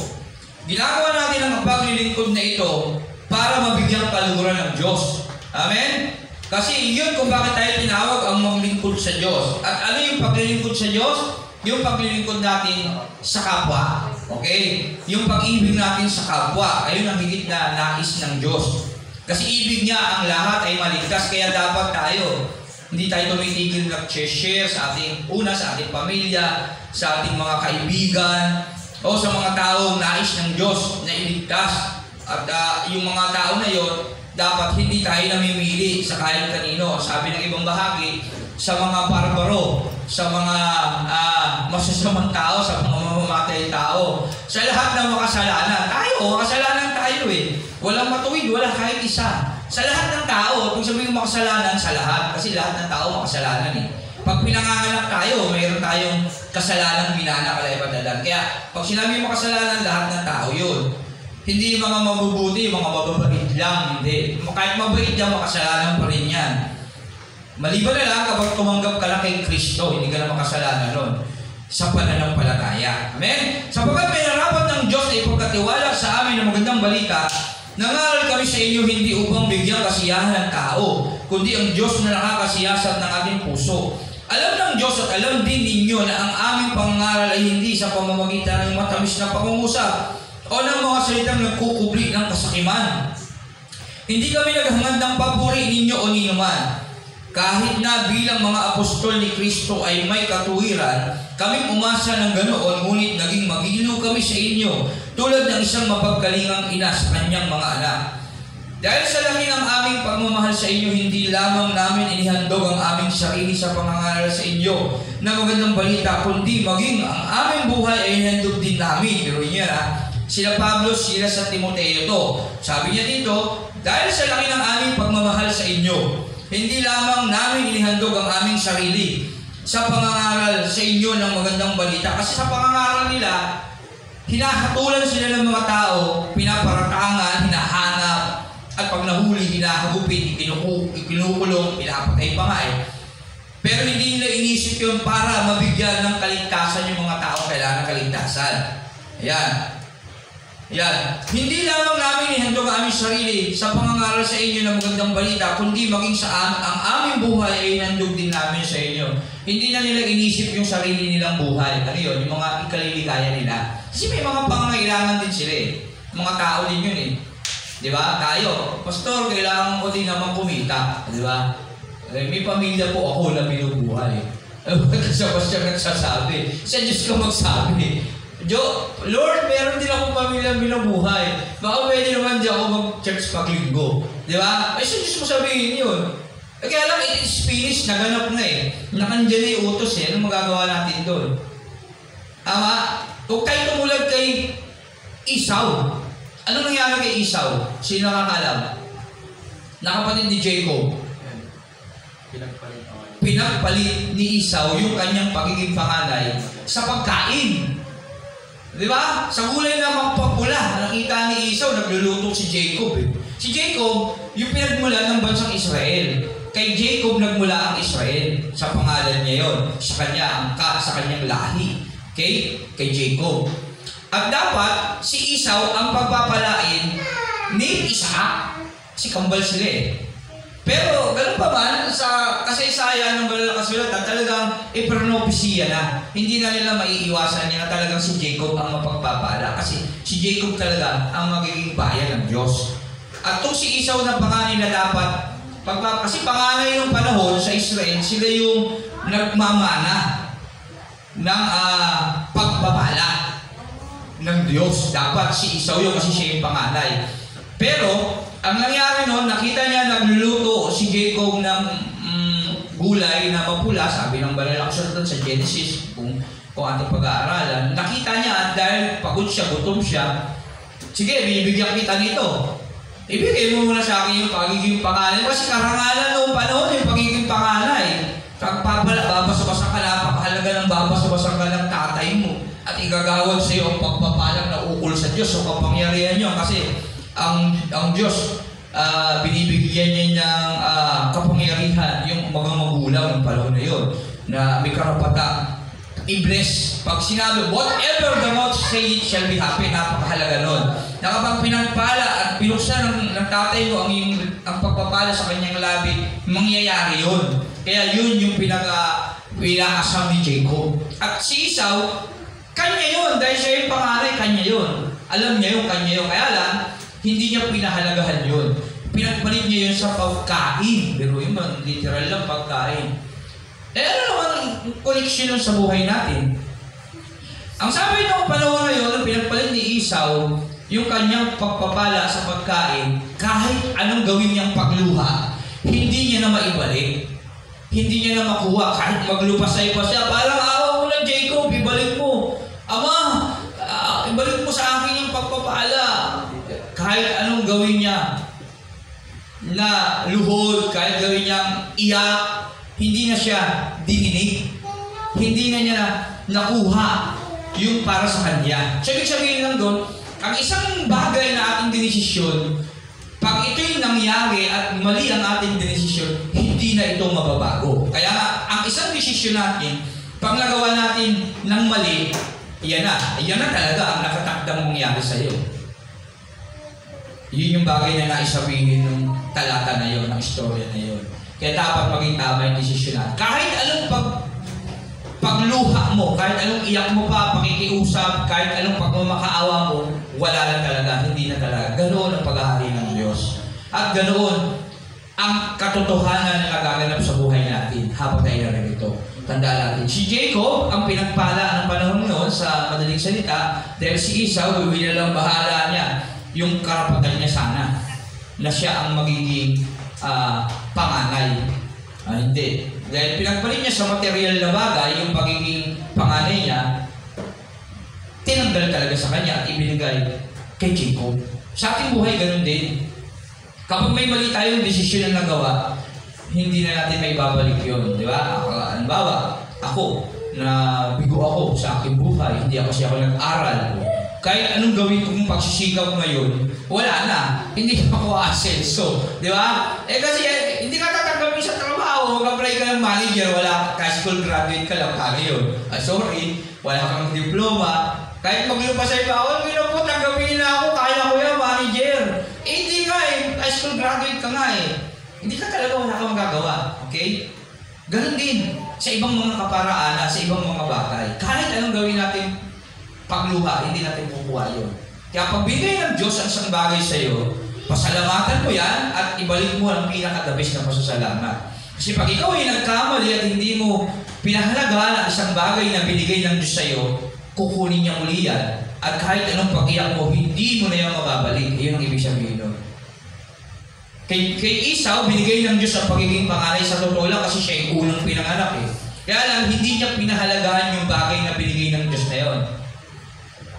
Ginagawa natin ang paglilingkod na ito para mabigyan kaluguran ng Diyos. Amen? Kasi yun kung bakit tayo tinawag ang maglingkod sa Diyos. At ano yung paglilingkod sa Diyos? Yung paglilingkod natin sa kapwa. Okay? Yung pag-ibig natin sa kapwa. Ayun ang higit na nais ng Diyos. Kasi ibig niya ang lahat ay maligtas. Kaya dapat tayo, hindi tayo tumitigil nag-share sa ating sa ating pamilya, sa ating mga kaibigan, o sa mga taong nais ng Diyos na iligtas. At yung mga tao na yon, dapat hindi tayo namimili sa kahit kanino. Sabi ng ibang bahagi, sa mga barbaro, sa mga masasamang tao, sa mga mamamatay tao, sa lahat ng makasalanan. Makasalanan tayo eh. Walang matuwid, wala kahit isa. Sa lahat ng tao, kung sabihin makasalanan, sa lahat. Kasi lahat ng tao makasalanan eh. Pag pinanganganak tayo, mayroon tayong kasalanang minanakalaipadadaan. Kaya, pag sinabi makasalanan, lahat ng tao yun. Hindi mga mabubuti, mga mababait lang, hindi. Kahit mabait yan, makasalanan pa rin yan. Maliban na lang kapag tumanggap ka lang kay Kristo, hindi ka na makasalanan nun sa pananampalataya. Amen? Sapagkat may narapat ng Diyos na ipagkatiwala sa amin ng magandang balita, nangaral kami sa inyo hindi upang bigyan kasiyahan ng tao, kundi ang Diyos na nakakasiyasat ng ating puso. Alam ng Diyos at alam din ninyo na ang aming pangaral ay hindi sa pamamagitan ng matamis na pangungusap o ng mga salitang nagkukubli ng kasakiman. Hindi kami naghangad ng papuri ninyo o ninuman. Kahit na bilang mga apostol ni Kristo ay may katuwiran, kami umasa ng ganoon, ngunit naging magiliw kami sa inyo, tulad ng isang mapagkalingang ina sa kanyang mga anak. Dahil sa laki ng aming pagmamahal sa inyo, hindi lamang namin inihandog ang aming sarili sa pangangaral sa inyo na magandang balita, kundi maging ang aming buhay ay inihandog din namin. Pero niya sila Pablo, sila sa Timoteo to. Sabi niya dito, dahil sa laki ng aming pagmamahal sa inyo, hindi lamang namin inihandog ang aming sarili sa pangangaral sa inyo ng magandang balita. Kasi sa pangangaral nila, hinahatulan sila ng mga tao, pinaparatangan, hinahanap, at pag nahuli, hinahagupit, ikinukulong, pinapatay pa nga eh. Pero hindi nila inisip yun para mabigyan ng kaligtasan yung mga tao kailangan ng kaligtasan. Ayan. Yan. Hindi lamang namin ihandog ang aming sarili sa pangangaral sa inyo ng magandang balita, kundi maging ang aming buhay ay ihandog din namin sa inyo. Hindi na nila inisip yung sarili nilang buhay. Ano yun? Yung mga ikaliligaya nila. Kasi may mga pangangailangan din sila eh. Mga tao din yun eh. Di ba? Tayo, pastor, kailangan ko din naman kumita. Di ba? May pamilya po ako na binubuhay. Kasi pa siya nagsasabi. Sa Diyos ka magsabi. Lord, meron din akong pamilya binubuhay. Baka pwede naman di ako mag-church paglinggo. Di ba? Ay, sa Diyos mo sabihin yun. Kaya lang, it is finished, naganap na eh. Nakandyan na yung utos eh. Anong magagawa natin doon? Ama, kung tayo tumulad kay Esau, ano nangyari kay Esau? Sino nakakalam? Nakapatid ni Jacob. Pinagpalit ni Esau yung kanyang pagiging panganay sa pagkain. Di ba? Sa gulay na magpapula, nakita ni Esau, nagluluto si Jacob eh. Si Jacob, yung pinagmula ng bansang Israel. Kay Jacob nagmula ang Israel. Sa pangalan niya yon, sa kanyang angka, sa kanyang lahi. kay Jacob. At dapat si Esau ang pagpapalain ni Isaac. Kasi kambal sila eh. Pero ganun pa man, sa kasaysayan ng banal na kasulatan, talagang ipronopesiya na. Hindi na nila maiiwasan niya na talagang si Jacob ang mapagpapala. Kasi si Jacob talaga ang magiging bayan ng Diyos. At itong si Esau na panganay na dapat, kasi panganay ng panahon sa Israel, sila yung nagmamana ng pagpapala ng Diyos. Dapat si Esau yung kasi siya yung panganay. Pero, ang nangyari noon, nakita niya nagluluto si Jacob ng gulay na mapula, sabi ng banal na kasulatan sa Genesis, kung ating pag-aaralan. Nakita niya dahil pagod siya, gutom siya, sige, bibigyan kita nito. Ibigay mo muna sa akin yung pagiging panganay. Kasi karangalan noong panahon yung pagiging panganay. Babasabasang ka, napakahalaga ng babasabasang ka ng tatay mo. At igagawad sa iyo ang pagpapalang na ukol sa Diyos o kapangyarihan niyo. Kasi ang Diyos, binibigyan niya ng kapangyarihan yung mga magulang ng panahon na yun, na may karapatang i-bless. Pag sinabi, whatever the mouth say it shall be happy, napakahalaga nun. Na kapag pinagpala at pinuksan ng tatay mo ang pagpapala sa kanyang labi, mangyayari yun. Kaya yun yung pinakasam ni Jacob. At si Esau, kanya yun, dahil siya yung pangaray, kanya yun. Alam niya yung kanya yun. Kaya lang, hindi niya pinahalagahan yun. Pinagpalit niya yun sa pagkain. Pero yun, literal lang pagkain. Ano naman ang koneksyon sa buhay natin? Ang sabi ng panahon na yun, pinagpalit ni Esau, yung kanyang pagpapala sa pagkain, kahit anong gawin niyang pagluha, hindi niya na maibalik. Hindi niya na makuha. Kahit maglupasay pa siya, parang awa mo na Jacob, ibalik mo. Ama, ibalik mo sa akin yung pagpapala. Kahit anong gawin niya na luhod, kahit gawin niyang iyak, hindi na siya dininig. Hindi na niya nakuha yung para sa kanya. So, ibig sabihin lang doon, ang isang bagay na ating dinesisyon, pag ito'y nangyari at mali ang ating dinesisyon, hindi na ito mababago. Kaya ang isang desisyon natin, pag nagawa natin ng mali, yan na talaga ang nakatakdang mangyari sa iyo. Yun yung bagay na naisabihin ng talata na yun, ng istorya na yun. Kaya dapat maging tama yung desisyon natin. Kahit anong pagluha mo, kahit anong iyak mo pa, pakikiusap, kahit anong pagmamakaawa mo, wala lang talaga, hindi na talaga. Ganoon ang paghahari ng Diyos. At ganoon ang katotohanan na nagaganap sa buhay natin habang tayo narito. Tandaan natin, si Jacob ang pinagpala ng panahon noon sa madaling salita, dahil si Esau, lang bahala niya yung karapatan niya sana na siya ang magiging panganay. Hindi. Dahil pinagpalit niya sa material na bagay, yung pagiging panganay niya, tinanggal talaga sa kanya at ibinigay kay Jacob. Sa ating buhay, ganun din. Kapag may mali tayong desisyon na nagawa, hindi na natin may babalik yun. Di ba? Halimbawa, ako, na bigo ako sa aking buhay, hindi ako nag-aral. Kahit anong gawin kong pagsisikaw ngayon, wala na. Hindi ako asenso. Di ba? Kasi hindi ka tatanggapin sa trabaho. Mag-apply ka ng manager, wala ka, school graduate ka lang, kaya yun. Sorry, wala kang diploma. Kahit maglupasay ka, hindi na po, tanggapin na ako, kaya ko yan, manager. Hindi nga high school graduate ka nga Hindi ka talaga, wala kang magagawa. Okay? Ganon din sa ibang mga kaparaan, sa ibang mga bagay. Kahit anong gawin natin pagluha, hindi natin kukuha yun. Kaya pagbigay ng Diyos ang isang bagay sa iyo, pasalamatan mo yan at ibalik mo ang pinaka-the best na pasasalamat. Kasi pag ikaw ay nagkamali at hindi mo pinahalagahan ang isang bagay na binigay ng Diyos sa iyo, kukunin niya muli yan. At kahit anong pag-iyak mo, hindi mo na yung mababalik. Iyon ang ibig sabihin nun. Kay Esau, binigay ng Diyos ang pagiging panganay sa totoo lang kasi siya yung unang pinanganak Kaya lang, hindi niya pinahalagahan yung bagay na binigay ng Diyos na yon.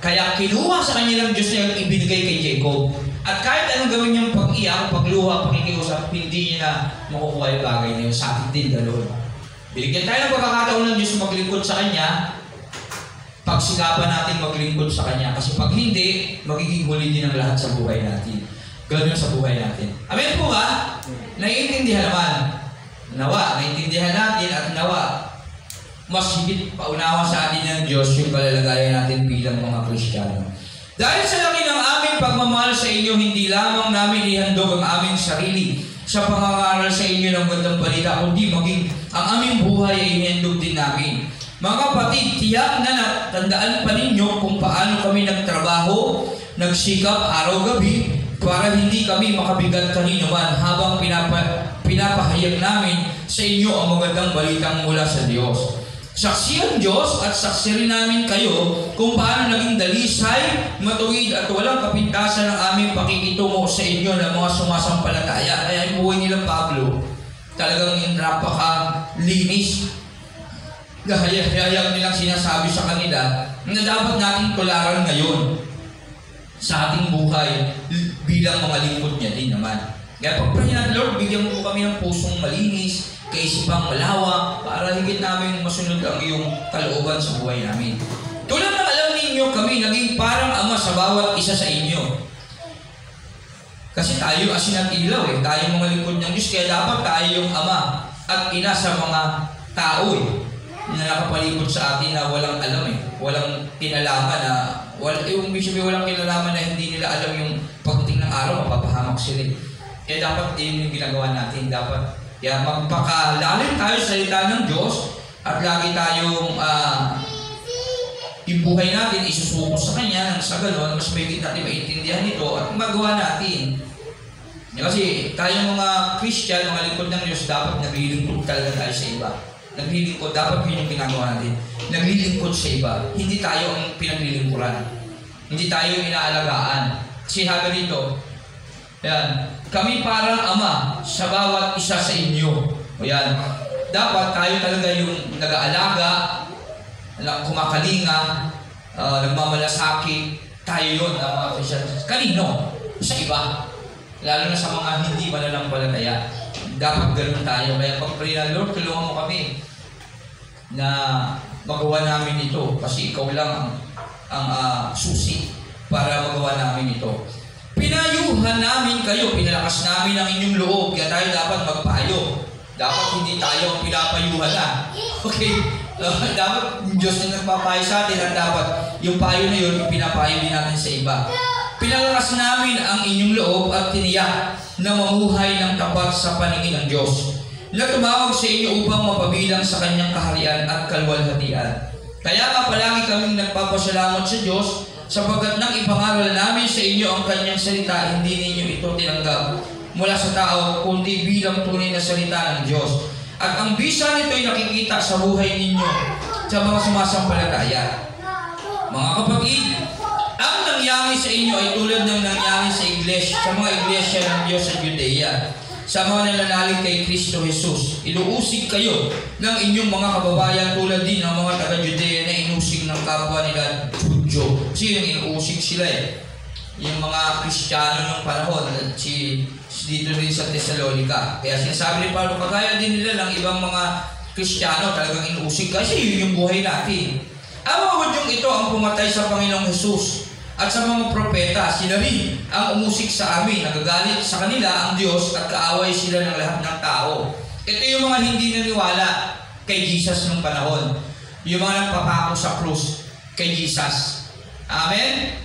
Kaya kinuha sa kanya ng Diyos na yun, ibinigay kay Jacob. At kahit anong gawin niyang pag-iyak, pagluha, pakikiusap, hindi niya na makukuha yung bagay na yun. Sa atin din, ganoon. Binigyan tayo ng pagkakataon ng Diyos maglingkod sa Kanya, pagsikapan natin maglingkod sa Kanya. Kasi pag hindi, magiging huli din ang lahat sa buhay natin. Ganoon sa buhay natin. Amen po ba? Naiintindihan naman. Nawa, naiintindihan natin at nawa. mas higit paunawa sa atin ng Diyos yung palalagayan natin bilang mga Kristiyano. Dahil sa laki ng aming pagmamahal sa inyo, hindi lamang namin ihandog ang aming sarili sa pangangaral sa inyo ng gandang balita, kundi maging ang aming buhay ay ihandog din namin. Mga kapatid, tiyak na natandaan pa ninyo kung paano kami nagtrabaho, nagsikap araw-gabi para hindi kami makabigat kanino man habang pinapahayag namin sa inyo ang magandang balitang mula sa Diyos. Saksi ang Diyos at saksi rin namin kayo kung paano naging dalisay, matuwid at walang kapintasan ng aming pakikitungo sa inyo ng mga sumasampalataya. Kaya yung buhay nila Pablo, talagang napaka-linis. Hayag nilang sinasabi sa kanila na dapat nating tularan ngayon sa ating buhay bilang mga lingkod niya din naman. Kaya pagpray natin, Lord, bigyan mo kami ng pusong malinis, kaisipang malawak, para higit namin masunod ang iyong kalooban sa buhay namin. Tulad ng alam ninyo, kami naging parang ama sa bawat isa sa inyo. Kasi tayo asin at ilaw tayo mga lingkod ng Diyos, kaya dapat tayo yung ama at ina sa mga tao na nakapalibot sa atin na walang alam walang kinalaman na yung walang kinalaman na hindi nila alam yung pagdating ng araw, mapapahamak sila. Kaya dapat din yung ginagawa natin. Dapat kaya magpakalalim tayo sa salita ng Diyos at lagi tayong yung buhay natin isusuko sa Kanya nang sa gano'n, mas may natin maintindihan ito at magawa natin. Kasi tayong mga Christian, mga lingkod ng Diyos, dapat naglilingkod talaga tayo sa iba. Naglilingkod, dapat yun yung ginagawa natin. Naglilingkod sa iba. Hindi tayo ang pinaglilingkuran. Hindi tayo inaalagaan. Kasi sabi dito, yan, kami parang ama sa bawat isa sa inyo. O yan, dapat tayo talaga yung nag-aalaga, kumakalinga, nagmamalasakit. Tayo yun, mga Christian. Kanino? Sa iba. Lalo na sa mga hindi mananampalataya. Dapat ganoon tayo. Kaya pag-pray na, Lord, tulungan mo kami na magawa namin ito. Kasi ikaw lang ang susi para magawa namin ito. Pinayuhan namin kayo, pinalakas namin ang inyong loob, kaya tayo dapat magpayo. Dapat hindi tayo ang pinapayuhan na. Okay? Dapat yung Diyos na nagpapayo sa atin at dapat yung payo na yun, pinapayo din natin sa iba. Pinalakas namin ang inyong loob at tiniyak na mamuhay ng tapat sa paningin ng Diyos, na tumawag sa inyo upang mapabilang sa Kanyang kaharian at kalwalhatian. Kaya nga palagi kaming nagpapasalamat sa Diyos sapagkat nang ipangaral namin sa inyo ang Kanyang salita, hindi ninyo ito tinanggap mula sa tao, kundi bilang tunay na salita ng Diyos. At ang bisa nito ay nakikita sa buhay ninyo sa mga sumasampalataya. Mga kapatid, ang nangyari sa inyo ay tulad ng nangyari sa iglesia, sa mga iglesia ng Diyos sa Judea, sa mga nananalig kay Kristo Jesus. Inuusig kayo ng inyong mga kababayan tulad din ng mga taga-Judea na inusig ng kapwa nila Judyo. Kasi yung inuusig sila yung mga Kristiyano ng panahon, dito rin sa Thessalonica. Kaya sinasabi ni Pablo, kagaya din nila ng ibang mga Kristiyano talagang inuusig kasi yun yung buhay natin. Ang mga Hudyong ito ang pumatay sa Panginoong Jesus at sa mga propeta, sila rin ang umusik sa amin. Nagagalit sa kanila ang Diyos at kaaway sila ng lahat ng tao. Ito yung mga hindi naniwala kay Jesus nung panahon. Yung mga nagpapako sa krus kay Jesus. Amen?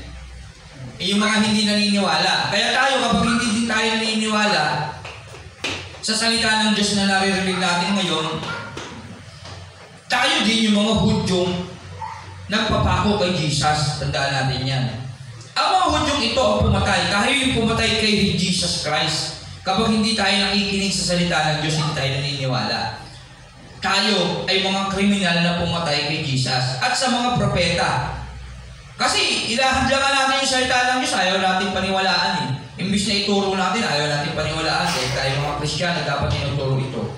Yung mga hindi naniniwala. Kaya tayo, kapag hindi din tayo naniniwala sa salita ng Diyos na naririnig natin ngayon, tayo din yung mga Hudyong nagpapako kay Jesus. Tandaan natin yan. Ang mga Hudyong ito ang pumatay. Tayo yung pumatay kay Jesus Christ. Kapag hindi tayo nakikinig sa salita ng Diyos, hindi tayo naniniwala. Tayo ay mga kriminal na pumatay kay Jesus. At sa mga propeta. Kasi ilahadlangan natin yung salita ng Diyos, ayaw natin paniwalaan Imbis na ituro natin, ayaw natin paniwalaan. Tayo mga Kristiyano, dapat tinuturo ito.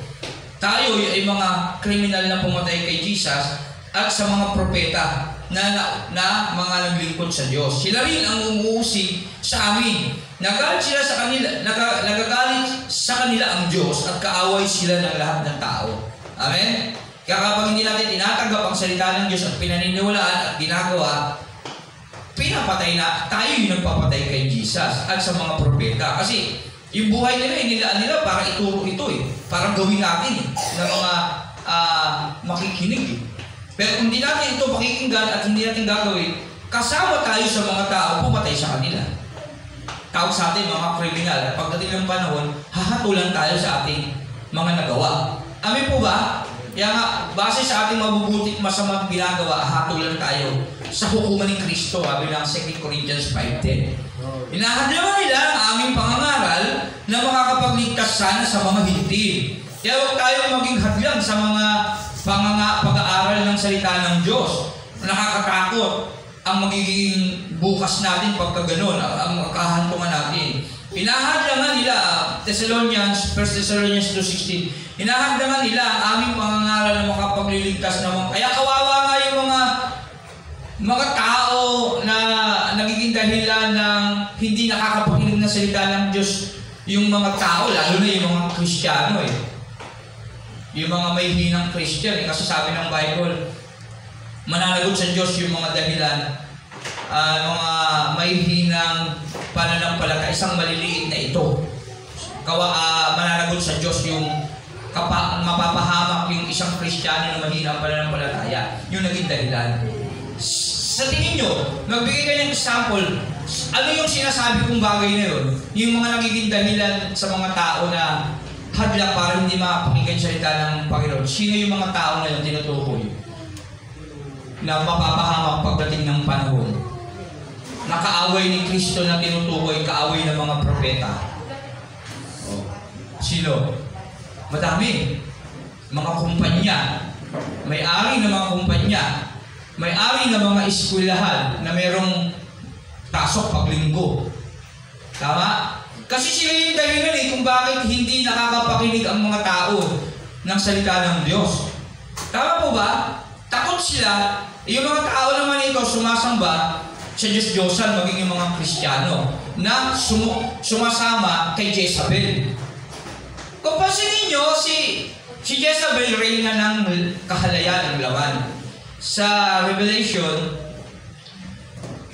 Tayo ay mga kriminal na pumatay kay Jesus at sa mga propeta na mga naglingkod sa Diyos. Sila rin ang umuusig sa amin. Nagagalit sila sa kanila, nagagalit sa kanila ang Diyos at kaaway sila ng lahat ng tao. Amen? Kaya kapag hindi natin tinatanggap ang salita ng Diyos at pinaniniwalaan at ginagawa, pinapatay na, tayo yung nagpapatay kay Jesus at sa mga propeta. Kasi yung buhay nila, inilaan nila para ituro ito para gawin natin ng mga makikinig. Pero kung hindi natin ito pakikinggan at hindi natin gagawin, kasama tayo sa mga tao pumatay sa kanila. Tawag sa atin mga kriminal. At pagdating ng panahon, hahatulan tayo sa ating mga nagawa. Amin po ba? Kaya nga, base sa ating mabubuti at masamang ginagawa, hatulan tayo sa hukuman ni Kristo. Sabi ng 2 Corinthians 5:10. Hinahadlaman nila ang aming pangangaral na makakapagligtas sana sa mga hindi. Kaya huwag tayong maging hadlang sa mga pag-aaral ng salita ng Diyos. Nakakatakot ang magiging bukas natin pagka ganun, ang kahantungan natin. Hinahadlangan nila, 1 Thessalonians 2:16, hinahadlangan nila ang aming pangangaral na makapagliligtas naman. Kaya kawawa nga yung mga tao na nagiging dahilan ng hindi nakakapakinig na salita ng Diyos. Yung mga tao, lalo na yung mga Kristiyano yung mga may hinang Christian kasi sabi ng Bible, mananagot sa Diyos yung mga dahilan, mga may hinang pananampalataya, isang maliliit na ito. Mananagot sa Diyos yung mapapahamak yung isang Kristiyano na mahina ang pananampalataya. Yung naging dahilan. Sa tingin nyo, magbigay kayo ng example, ano yung sinasabi kong bagay na yun? Yung mga nagiging dahilan sa mga tao na hadlang para hindi makapakinggan salita ng Panginoon. Sino yung mga tao na yun tinutukoy? Na mapapahamak pagdating ng panahon. Nakaaway ni Kristo na tinutukoy, kaaway ng mga propeta. Sino? Madami. Mga kumpanya. May-ari ng mga kumpanya. May-ari ng mga eskwelahan na mayroong pasok paglinggo. Tama? Kasi sila yung dahilan kung bakit hindi nakakapakinig ang mga tao ng salita ng Diyos. Tama po ba? Takot sila. Yung mga tao naman ito sumasamba sa Diyos-Diyosan, maging yung mga Kristiyano na sumasama kay Jezabel. Kung pansinin nyo, si Jezabel reyna ng kahalayan ng laman. Sa Revelation,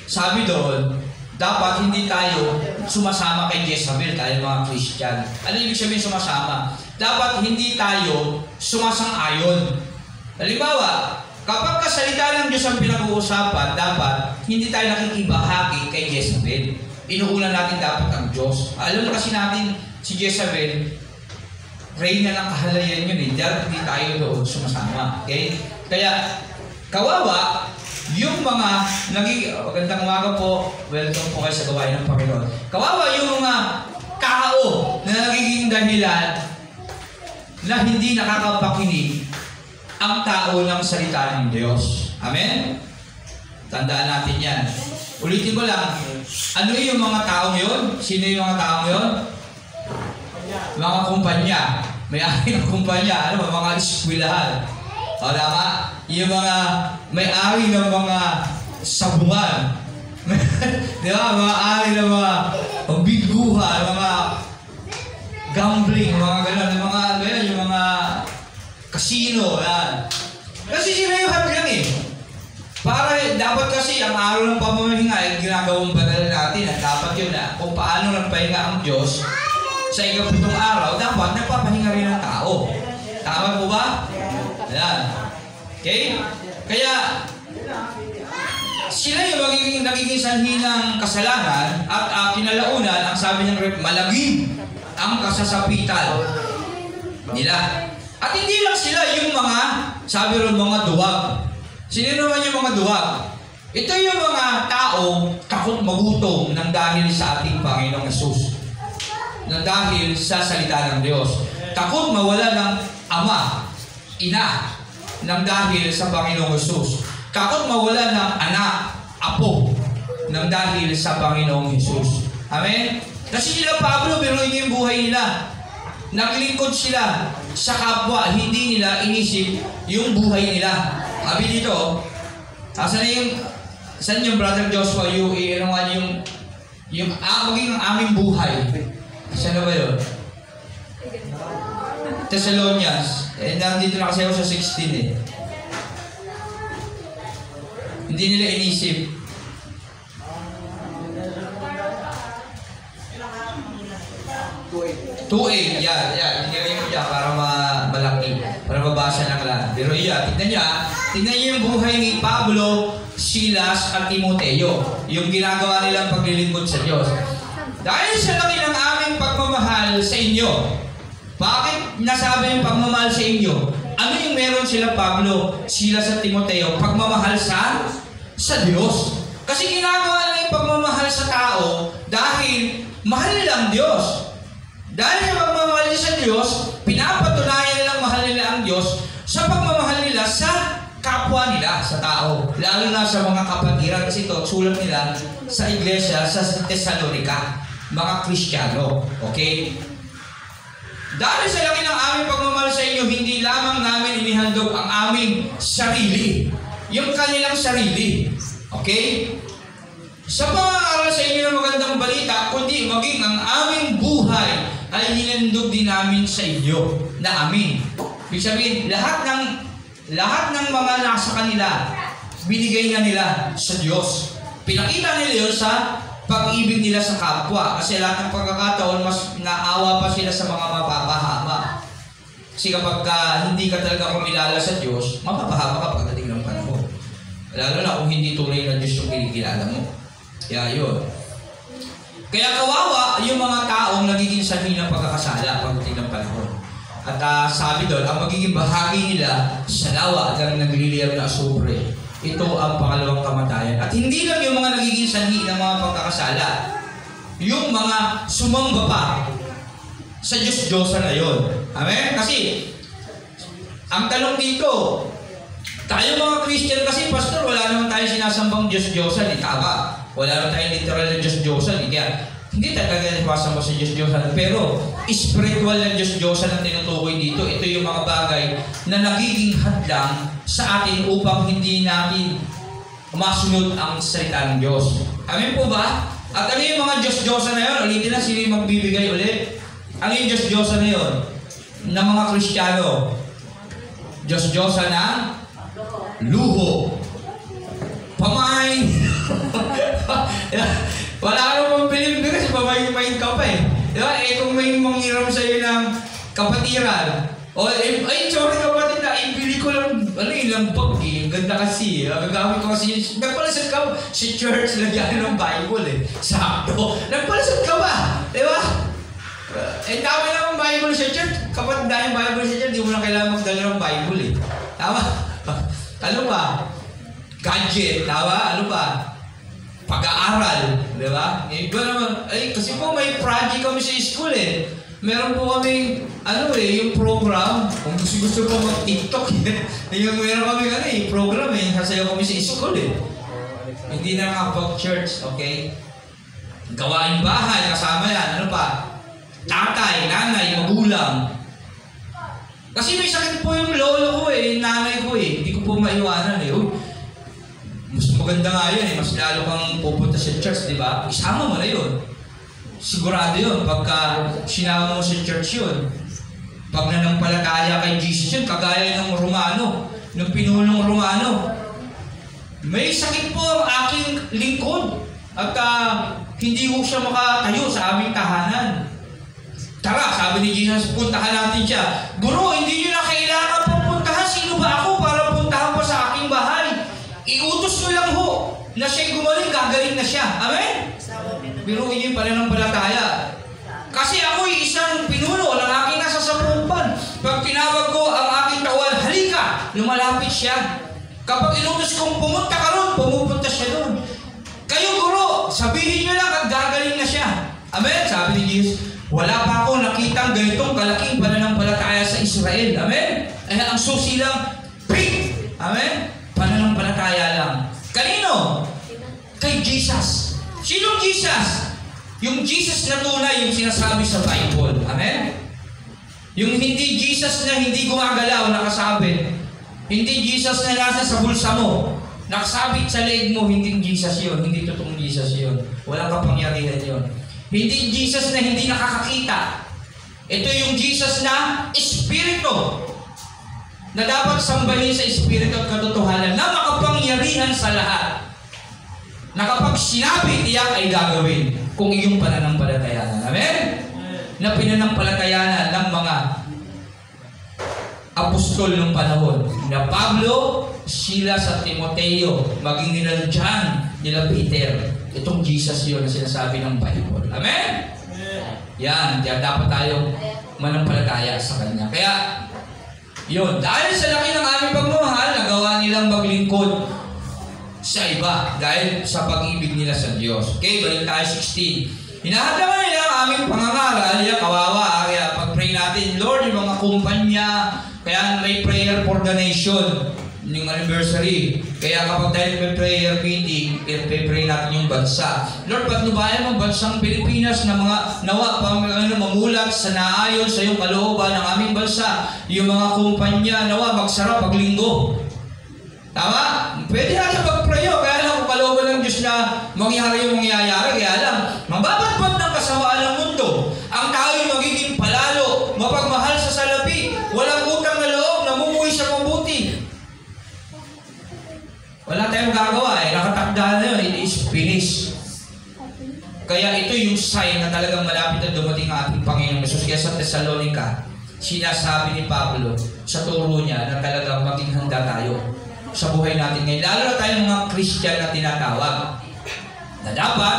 sabi doon, dapat hindi tayo sumasama kay Jezabel, tayo mga Christian. Ano ibig sabihin sumasama? Dapat hindi tayo sumasang-ayon. Halimbawa, kapag kasalita ng Diyos ang pinag-uusapan, dapat hindi tayo nakikibahagi kay Jezabel. Inuunan natin dapat ang Diyos. Alam na kasi natin si Jezabel, reyna ng kahalayan yun dapat hindi tayo doon sumasama. Okay? Kaya, kawawa, yung mga magandang umaga po, welcome po kayo sa gawain ng Panginoon. Kawawa yung mga tao na nagiging dahilan na hindi nakakapakinig ang tao ng salita ng Diyos. Amen? Tandaan natin yan. Ulitin ko lang, ano yung mga tao yun? Sino yung mga tao yun? Mga kumpanya. May-ari ng kumpanya. Ano ba? Mga eskwelahan. O, tama? Yung mga may-ari ng mga sabungan. Di ba? May-ari ng mga biguha, mga gambling, mga gano'n, yung mga casino. Yan. Kasi sila yung hadlang Para dapat kasi ang araw ng pamamahinga ginagawang banal natin at dapat yun kung paano nagpahinga ang Diyos sa ikapitong araw, dapat nagpapahinga rin ang tao. Tama po ba? Ayan. Okay? Kaya, sila yung nagiging sanhi ng kasalanan at kinalaunan, ang sabi ng Rep, malagim ang kasasapitan nila. At hindi lang sila yung mga, sabi ron, mga duwag. Sino naman yung mga duwag? Ito yung mga tao takot magutom ng dahil sa ating Panginoong Hesus. Ng dahil sa salita ng Diyos. Takot mawala ng ama, ina, ng dahil sa Panginoong Hesus. Takot mawala ng anak, apo, ng dahil sa Panginoong Hesus. Amen? Kasi sila Pablo, biruin niyo yung buhay nila. Naglingkod sila sa kapwa, hindi nila inisip yung buhay nila. Sabi dito, saan yung Brother Joshua, maging ang aming buhay. Saan na ba yun? Thessalonians. Nandito na kasi ako sa 16 Hindi nila inisip. 2:8. Yan. Hindi mo dyan para malaki. Para mabasa lang lang. Pero tignan niyo yung buhay ni Pablo, Silas, at Timoteo. Yung ginagawa nilang paglilingkod sa Diyos. Dahil sa laki ng aming pagmamahal sa inyo. Bakit nasabi yung pagmamahal sa inyo? Ano yung meron sila Pablo, Silas at Timoteo? Pagmamahal sa Diyos. Kasi ginagawa nila yung pagmamahal sa tao dahil mahal nila ang Diyos. Dahil sa pagmamahal nila sa Diyos, pinapatunayan nilang mahal nila ang Diyos sa pagmamahal nila sa kapwa nila, sa tao. Lalo na sa mga kapatiran. Kasi ito, sulat nila sa iglesia sa Thessalonica, mga Kristiyano. Okay? Dahil sa laki ng aming pagmamahal sa inyo, hindi lamang namin inihandog ang aming sarili. Yung kanilang sarili. Okay? Sa pag-aaral sa inyo ng magandang balita, kundi maging ang aming buhay ay hinandog din namin sa inyo na amin. Ibig sabihin, lahat ng mga nasa kanila, binigay na nila sa Diyos. Pinakita nila yun sa pag-ibig nila sa kapwa. Kasi lahat ng pagkakataon, mas naawa pa sila sa mga mapapahama. Kasi kapag hindi ka talaga kumilala sa Diyos, mapapahama ka pagdating ng panahon. Lalo na kung hindi tunay na Diyos yung kinikilala mo. Kaya yun. Kaya kawawa yung mga taong nagiging sanhi ng pagkakasala pagdating ng panahon. At sabi doon, ang magiging bahagi nila sa lawa ng nagliliyab na asupre. Ito ang pangalawang kamatayan. At hindi lang yung mga nagiging sanhi ng mga pagkakasala. Yung mga sumamba pa sa Diyos-Diyosan na yun. Amen? Kasi, ang tanong dito, tayo mga Christian kasi, Pastor, wala naman tayo sinasambang Diyos-Diyosan. Tama. Wala naman tayong literal na Diyos-Diyosan. Kaya, hindi talaga nipasama sa Diyos-Diyosan. Pero, spiritual na Diyos-Diyosan ang tinutukoy dito. Ito yung mga bagay na nagiging hadlang sa atin upang hindi natin masunod ang salita ng Diyos. Amen po ba? At ano yung mga Diyos-Diyosan na yun? Ulitin na, sino yung magbibigay ulit? Ano yung Diyos-Diyosan na yun? Ng mga Kristiyano. Diyos-Diyosan na luho. Pamain. Wala ka naman pilim doon kasi pamain ka pa eh. Diba? Kung may manghiram sa'yo ng kapatiran, sorry kapatid na, ibili ko lang, ilang bag eh. Ang ganda kasi. Gagamit ko kasi, nagpalasad ka sa church, lagyan ng Bible eh. Sakto. Nagpalasad ka ba? Diba? Dami naman Bible sa church. Kapag dahil Bible sa church, di mo na kailangan magdala ng Bible eh. Tama? Ano ba? Gadget. Tama? Ano ba? Pag-aaral. Diba? Iba naman. Kasi po may project kami sa school eh. Meron po kami, yung program. Kung gusto ko mag-TikTok yung meron kami program eh. Sasayaw kami sa school eh. Hindi na makapag-church, okay? Gawain bahay, kasama yan. Ano pa? Tatay, nanay, magulang. Kasi may sakit po yung lolo ko eh, nanay ko eh. Hindi ko po maiwanan eh. Mas maganda nga yun eh. Mas lalo kang pupunta sa church, di ba? Isama mo na yun. Sigurado yun. Pagka sinama mo sa church yun. Pag nanampalataya kay Jesus yun, kagaya ng Romano. Ng pinulong Romano. May sakit po ang aking lingkod. At hindi ko siya makatayo sa aming tahanan. Tara, sabi ni Jesus, puntahan natin siya. Guro, hindi nyo na kailangan pupuntahan. Sino ba ako para puntahan pa sa aking bahay? Iutos ko lang ho na siya'y gumaling, gagaling na siya. Amen? Pero yun yung pananampalataya. Kasi ako'y isang pinuno ng aking nasasapupan. Pag tinawag ko ang aking tauhan, halika, lumalapit siya. Kapag inutos kong pumunta ka ron, pumupunta siya doon. Kayo guro, sabihin nyo lang at gagaling na siya. Amen? Sabi ni Jesus, wala pa ako nakitang ganitong kalaking pananampalataya sa Israel. Amen? Ang susi lang, pig! Amen? Pananampalataya lang. Kanino? Kay Jesus. Sinong Jesus? Yung Jesus na tunay, yung sinasabi sa Bible. Amen? Yung hindi Jesus na hindi gumagalaw, nakasabit. Hindi Jesus na nasa sa bulsa mo. Nakasabit sa leeg mo, hindi Jesus yun. Hindi totoong Jesus yun. Walang kapangyarihan yun. Hindi Jesus na hindi nakakakita. Ito yung Jesus na Espiritu. Na dapat sambahin sa Espiritu at katotohanan na makapangyarihan sa lahat. Na kapag sinabi, tiyak ay gagawin kung iyong pananampalatayanan. Amen? na pinanampalatayanan ng mga apostol ng panahon. Na Pablo, Silas at Timoteo, maging nila John, nila Peter. Itong Jesus yun na sinasabi ng Bible. Amen? Yan, dapat tayo manampalataya sa Kanya. Kaya, yun, dahil sa laki ng aming pagmamahal, nagawa nilang maglingkod sa iba dahil sa pag-ibig nila sa Diyos. Okay, balik tayo 16. Hinahataman nila ang aming pangangaral, kawawa, kaya pag-pray natin, Lord, yung mga kumpanya, kaya may prayer for the nation, yung anniversary. Kaya kapag tayo may prayer meeting, pray natin yung bansa. Lord, patnubayan ang bansang Pilipinas na mga nawa mamulat sa naayon sa iyong kalooban ng aming bansa. Yung mga kumpanya, nawa magsara paglinggo. Tama? Pwede natin mag-prayo. Kaya lang kung kalooban ng Diyos na mangyari yung mangyayari. Kaya lang, mababatpat ng kasamaan ng mundo. Ang tao'y magiging palalo, mapagmahal sa salapi, walang utang na loob, namumuhay sa mabuti. Wala tayong gagawa nakatakda na yun, it is finished. Kaya ito yung sign na talagang malapit na dumating ang ating Panginoon Jesus. Kaya sa Thessalonica, sinasabi ni Pablo sa turo niya na talagang maging handa tayo sa buhay natin ngayon. Lalo na tayong mga Christian na tinatawag. Na dapat,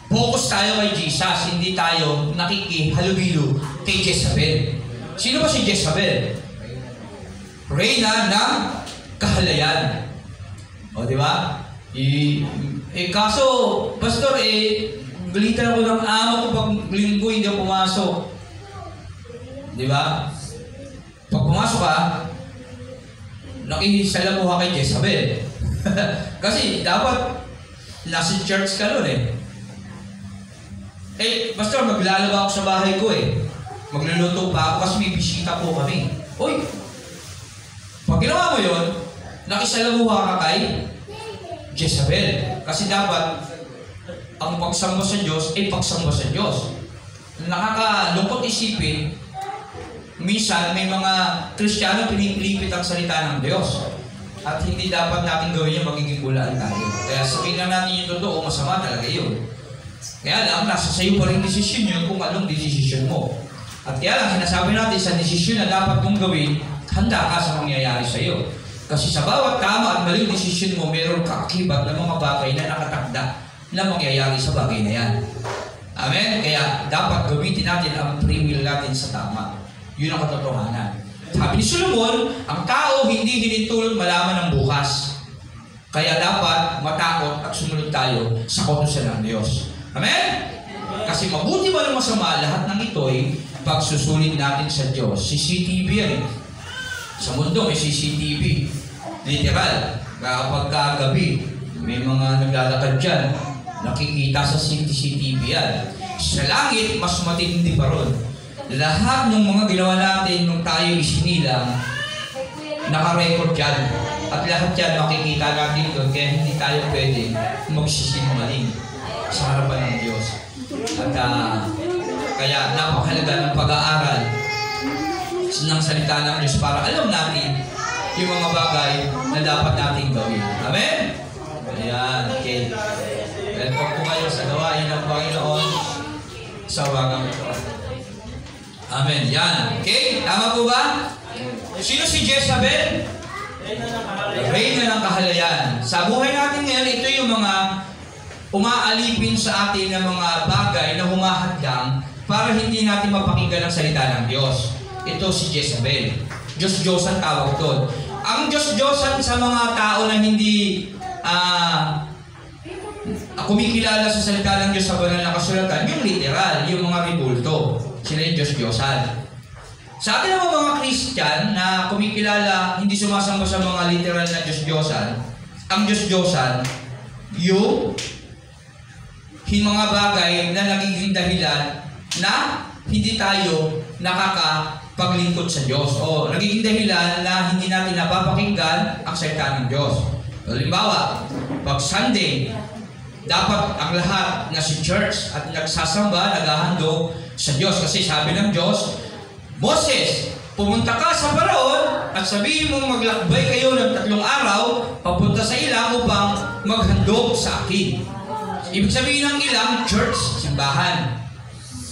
focus tayo kay Jesus, hindi tayo nakikihalubilo kay Jezabel. Sino ba si Jezabel? Reyna ng kahalayan. O, di ba? Kaso, Pastor, galitan ako ng amo ko pag linggo hindi ako pumasok. Di ba? Pag pumasok ka, nakisalamuha kay Jezabel. Kasi dapat nasa church ka nun Pastor, maglalaba ako sa bahay ko Magluluto pa ako kasi may bisita po kami. Uy! Pag ginawa mo yun, nakisalamuha ka kay Jezabel. Kasi dapat ang pagsamba sa Diyos ay pagsamba sa Diyos. Nakakalungkot isipin, minsan may mga Kristiyano pinipilipit ang salita ng Diyos. At hindi dapat natin gawin yung magiging bulaan tayo. Kaya sabihin lang natin yung totoo, masama talaga yun. Kaya lang, nasa sayo pa rin desisyon yun kung anong desisyon mo. At kaya lang, sinasabi natin sa desisyon na dapat mong gawin, handa ka sa mangyayari sa iyo. Kasi sa bawat tama at maling desisyon mo, meron kaakibat ng mga bagay na nakatakda na mangyayari sa bagay na yan. Amen? Kaya dapat gamitin natin ang free will natin sa tama. Yun ang katotohanan. Sabi ni Solomon, ang tao hindi hinintulot malaman ng bukas. Kaya dapat matakot at sumunod tayo sa kautusan ng Diyos. Amen? Kasi mabuti ba ng masama, lahat ng ito'y pagsusulit natin sa Diyos. CCTV yan Sa mundo may CCTV. Literal. Kapag kagabi, may mga naglalakad dyan, nakikita sa CCTV yan. Sa langit, mas matindi pa ron. Lahat ng mga ginawa natin nung tayo isinilang, naka-record yan. At lahat yan makikita natin doon, kaya hindi tayo pwede magsisinungaling sa harapan ng Diyos. At kaya napakahalaga ng pag-aaral ng salita ng Diyos para alam natin yung mga bagay na dapat natin gawin. Amen? Ayan, okay. Welcome po kayo sa gawain ng Panginoon sa wagang ito. Amen. Yan. Okay? Tama po ba? Sino si Jezabel? Reyna ng kahalayan. Sa buhay natin ngayon, ito yung mga umaalipin sa atin ng mga bagay na humahadlang para hindi natin mapakinggan ang salita ng Diyos. Ito si Jezabel. Diyos-Diyosan tawag doon. Ang Diyos-Diyosan sa mga tao na hindi kumikilala sa salita ng Diyos sa banal na kasulatan, yung literal, yung mga ribulto. Sila yung Diyos-Diyosan. Sa atin naman mga Christian na kumikilala, hindi sumasamba sa mga literal na Diyos-Diyosan, ang Diyos-Diyosan, yung mga bagay na nagiging dahilan na hindi tayo nakakapaglingkod sa Diyos. O nagiging dahilan na hindi natin napapakinggan ang salita ng Diyos. Halimbawa, pag Sunday, dapat ang lahat na si church at nagsasamba, naghahandog sa Diyos. Kasi sabi ng Diyos, Moses, pumunta ka sa Paraon at sabihin mong maglakbay kayo ng 3 araw papunta sa ilang upang maghandog sa akin. Ibig sabihin ng ilang, church, simbahan.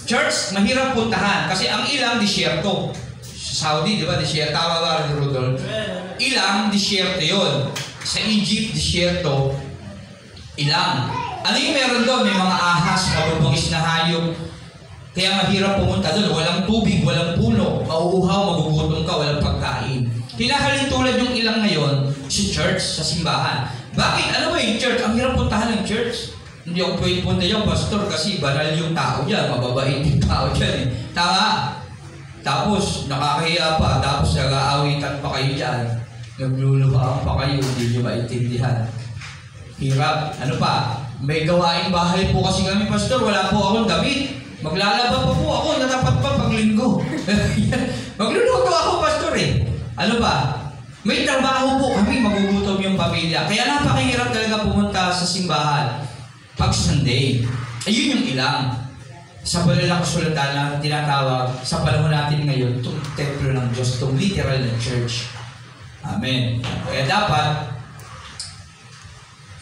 Church, mahirap puntahan kasi ang ilang disyerto. Saudi, di ba? Disyerto. Tama ba, Rudolph? Ilang, disyerto yun. Sa Egypt, disyerto. Ilang. Ano yung meron doon? May mga ahas, mababangis na hayop. Kaya mahirap pumunta doon. Walang tubig, walang puno. Mauuhaw, magugutom ka, walang pagkain. Hinahalin tulad yung ilang ngayon sa church, sa simbahan. Bakit? Ano ba yung church? Ang hirap puntahan ng church. Hindi ako pwede punta yung pastor kasi banal yung tao dyan. Mababait yung tao dyan eh. Tama? Tapos, nakakahiya pa. Tapos, nag-aawitan pa kayo dyan. Nagluluhaan pa kayo. Hindi nyo maintindihan. Hirap. Ano pa? May gawaing bahay po kasi kami, pastor. Wala po akong damit. Maglalaba pa po ako. Natapat pa pag linggo. Magluluto ako, pastor eh. Ano ba? May trabaho po kami. Magugutom yung pamilya. Kaya napakahirap talaga pumunta sa simbahan pag Sunday. Ayun yung ilang. Sa banal na kasulatan na tinatawag sa panahon natin ngayon, itong templo ng Diyos, itong literal na church. Amen. Kaya dapat,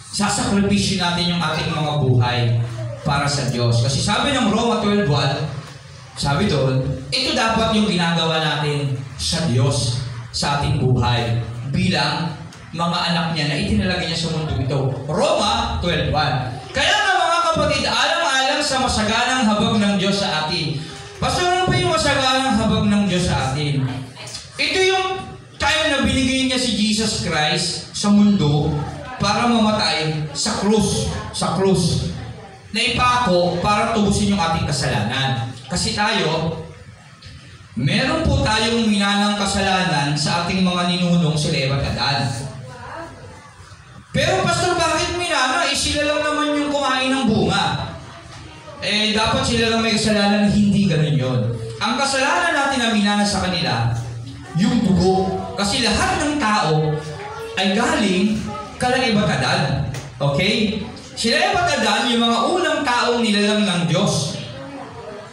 sasakripisyo natin yung ating mga buhay para sa Diyos. Kasi sabi ng Roma 12:1, sabi doon, ito dapat yung ginagawa natin sa Diyos, sa ating buhay, bilang mga anak niya na itinalagay niya sa mundo ito. Roma 12:1. Kaya nga mga kapatid, alang-alang sa masaganang habag ng Diyos sa atin. Pastor, ano pa yung masaganang habag ng Diyos sa atin? Ito yung time na binigay niya si Jesus Christ sa mundo para mamatay sa krus. Sa krus. Na ipako para tubusin yung ating kasalanan. Kasi tayo, meron po tayong minanang kasalanan sa ating mga ninunong sila Eva at Adan. Pero pastor, bakit minana? Sila lang naman yung kumain ng bunga. Dapat sila lang may kasalanan. Hindi ganun yun. Ang kasalanan natin na minana sa kanila, yung dugo. Kasi lahat ng tao ay galing kala Eva at Adan. Okay? Sila Eva at Adan, yung mga unang taong nilalang ng Diyos.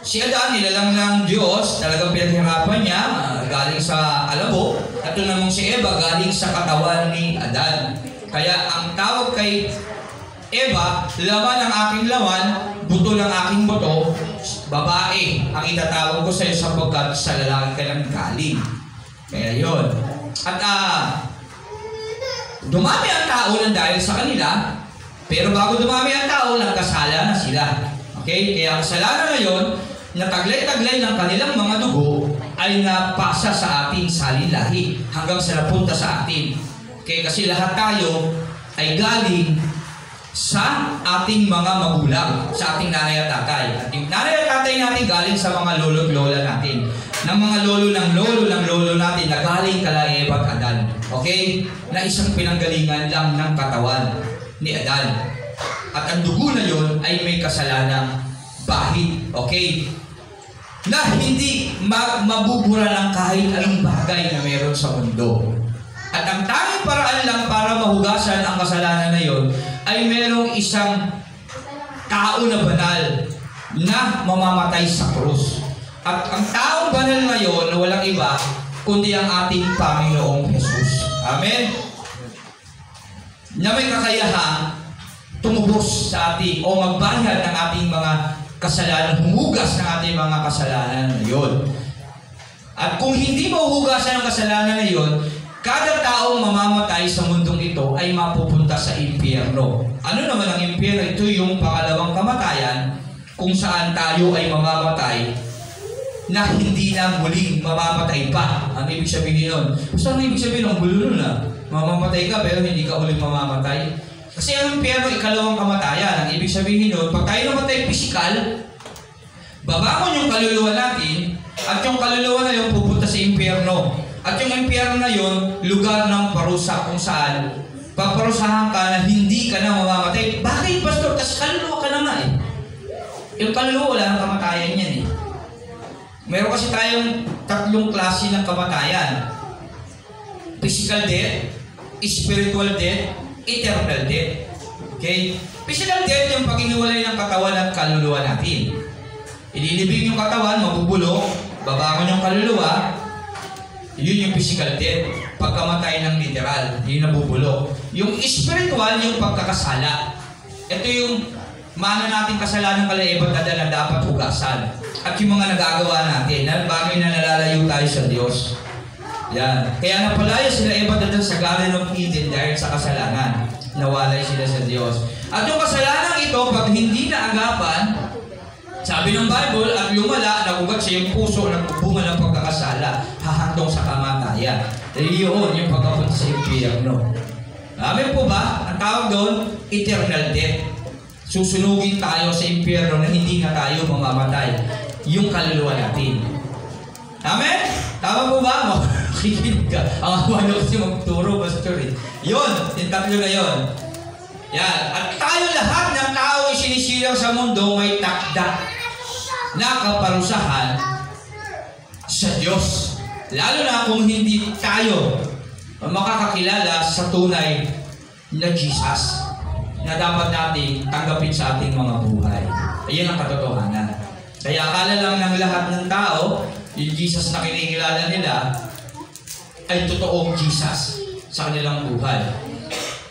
Si Adan, nilalang ng Diyos, talagang pinaghirapan niya, galing sa alabo. At ito namang si Eva, galing sa katawan ni Adan. Kaya ang tawag kay Eva, laman ang aking laman, buto ng aking buto, babae ang itatawag ko sa iyo sapagkat sa lalaki ka lang galing. Kaya yun. At dumami ang tao ng dahil sa kanila, pero bago dumami ang tao, nagkasala na sila. Okay? Kaya ang kasalanan ngayon, nataglay-taglay ng kanilang mga dugo ay napasa sa ating salilahi hanggang sa napunta sa atin. Okay, kasi lahat tayo ay galing sa ating mga magulang, sa ating nanay at tatay. At yung nanay at tatay natin galing sa mga lolo at lola natin. Ng mga lolo ng lolo natin na galing kala Eva at Adan. Okay? Na isang pinanggalingan lang ng katawan ni Adan. At ang dugo na yun ay may kasalanang bahid. Okay? Na hindi mabubura ng kahit anong bagay na meron sa mundo. At ang tanging paraan lang para mahugasan ang kasalanan na yon ay merong isang tao na banal na mamamatay sa krus. At ang taong banal na yon na walang iba kundi ang ating Panginoong Jesus. Amen? Na may kakayahang tumubos sa ating o magbayad ng ating mga kasalanan, humugas ng ating mga kasalanan na yon. At kung hindi mahuhugasan ang kasalanan na yon, kada taong mamamatay sa mundong ito ay mapupunta sa impyerno. Ano naman ang impyerno? Ito yung pangalawang kamatayan kung saan tayo ay mamamatay na hindi na muling mamamatay pa. Ano ibig sabihin nun? Basta ano ibig sabihin ng bulunod na? Mamamatay ka pero hindi ka ulit mamamatay. Kasi ang impyerno, ikalawang kamatayan. Ang ibig sabihin nun, pag tayo namatay pisikal, babangon yung kaluluwa natin at yung kaluluwa na yun pupunta sa impyerno. At yung impyerno na yun, lugar ng parusa kung saan paparusahan ka na hindi ka na mamamatay. Bakit, pastor? Kasi kaluluwa ka na nga eh. Yung kaluluwa, wala nang kamatayan yan eh. Meron kasi tayong tatlong klase ng kamatayan. Physical death, spiritual death, eternal death. Okay? Physical death yung pag-iniwalay ng katawan at kaluluwa natin. Ililibing yung katawan, mabubulok, babangon yung kaluluwa. Yun yung physical death. Pagkamatay ng literal, yun nabubulok. Yung spiritual, yung pagkakasala. Ito yung mana nating kasalanan kala Eva at Adan na dapat hugasan. at yung mga nagagawa natin, na bagay na nalalayo tayo sa Diyos. Yan. Kaya napalaya sila Eva at Adan sa Garden of Eden dahil sa kasalanan. Nawalay sila sa Diyos. At yung kasalanan ito, pag hindi naagapan, sabi ng Bible, at lumala, nagugat sa iyong puso, nagbubunga ng pagkakasala, hahantong sa kamatayan. Yun, yung pagkapunta sa impyerno. Amin po ba? Ang tawag doon, eternal death. Susunugin tayo sa impyerno na hindi na tayo mamamatay. Yung kaluluwa natin. Amen? Tama po ba? Makikinig ka. Ang awalo kasi magturo, pastor eh. Yun, yung tatlo na yun. Yan. At tayo lahat ng tao ay sinisilang sa mundo may takda na kaparusahan sa Diyos. Lalo na kung hindi tayo makakakilala sa tunay na Jesus na dapat natin tanggapin sa ating mga buhay. Ayan ang katotohanan. Kaya akala lang ng lahat ng tao, yung Jesus na kinikilala nila ay totoong Jesus sa kanilang buhay.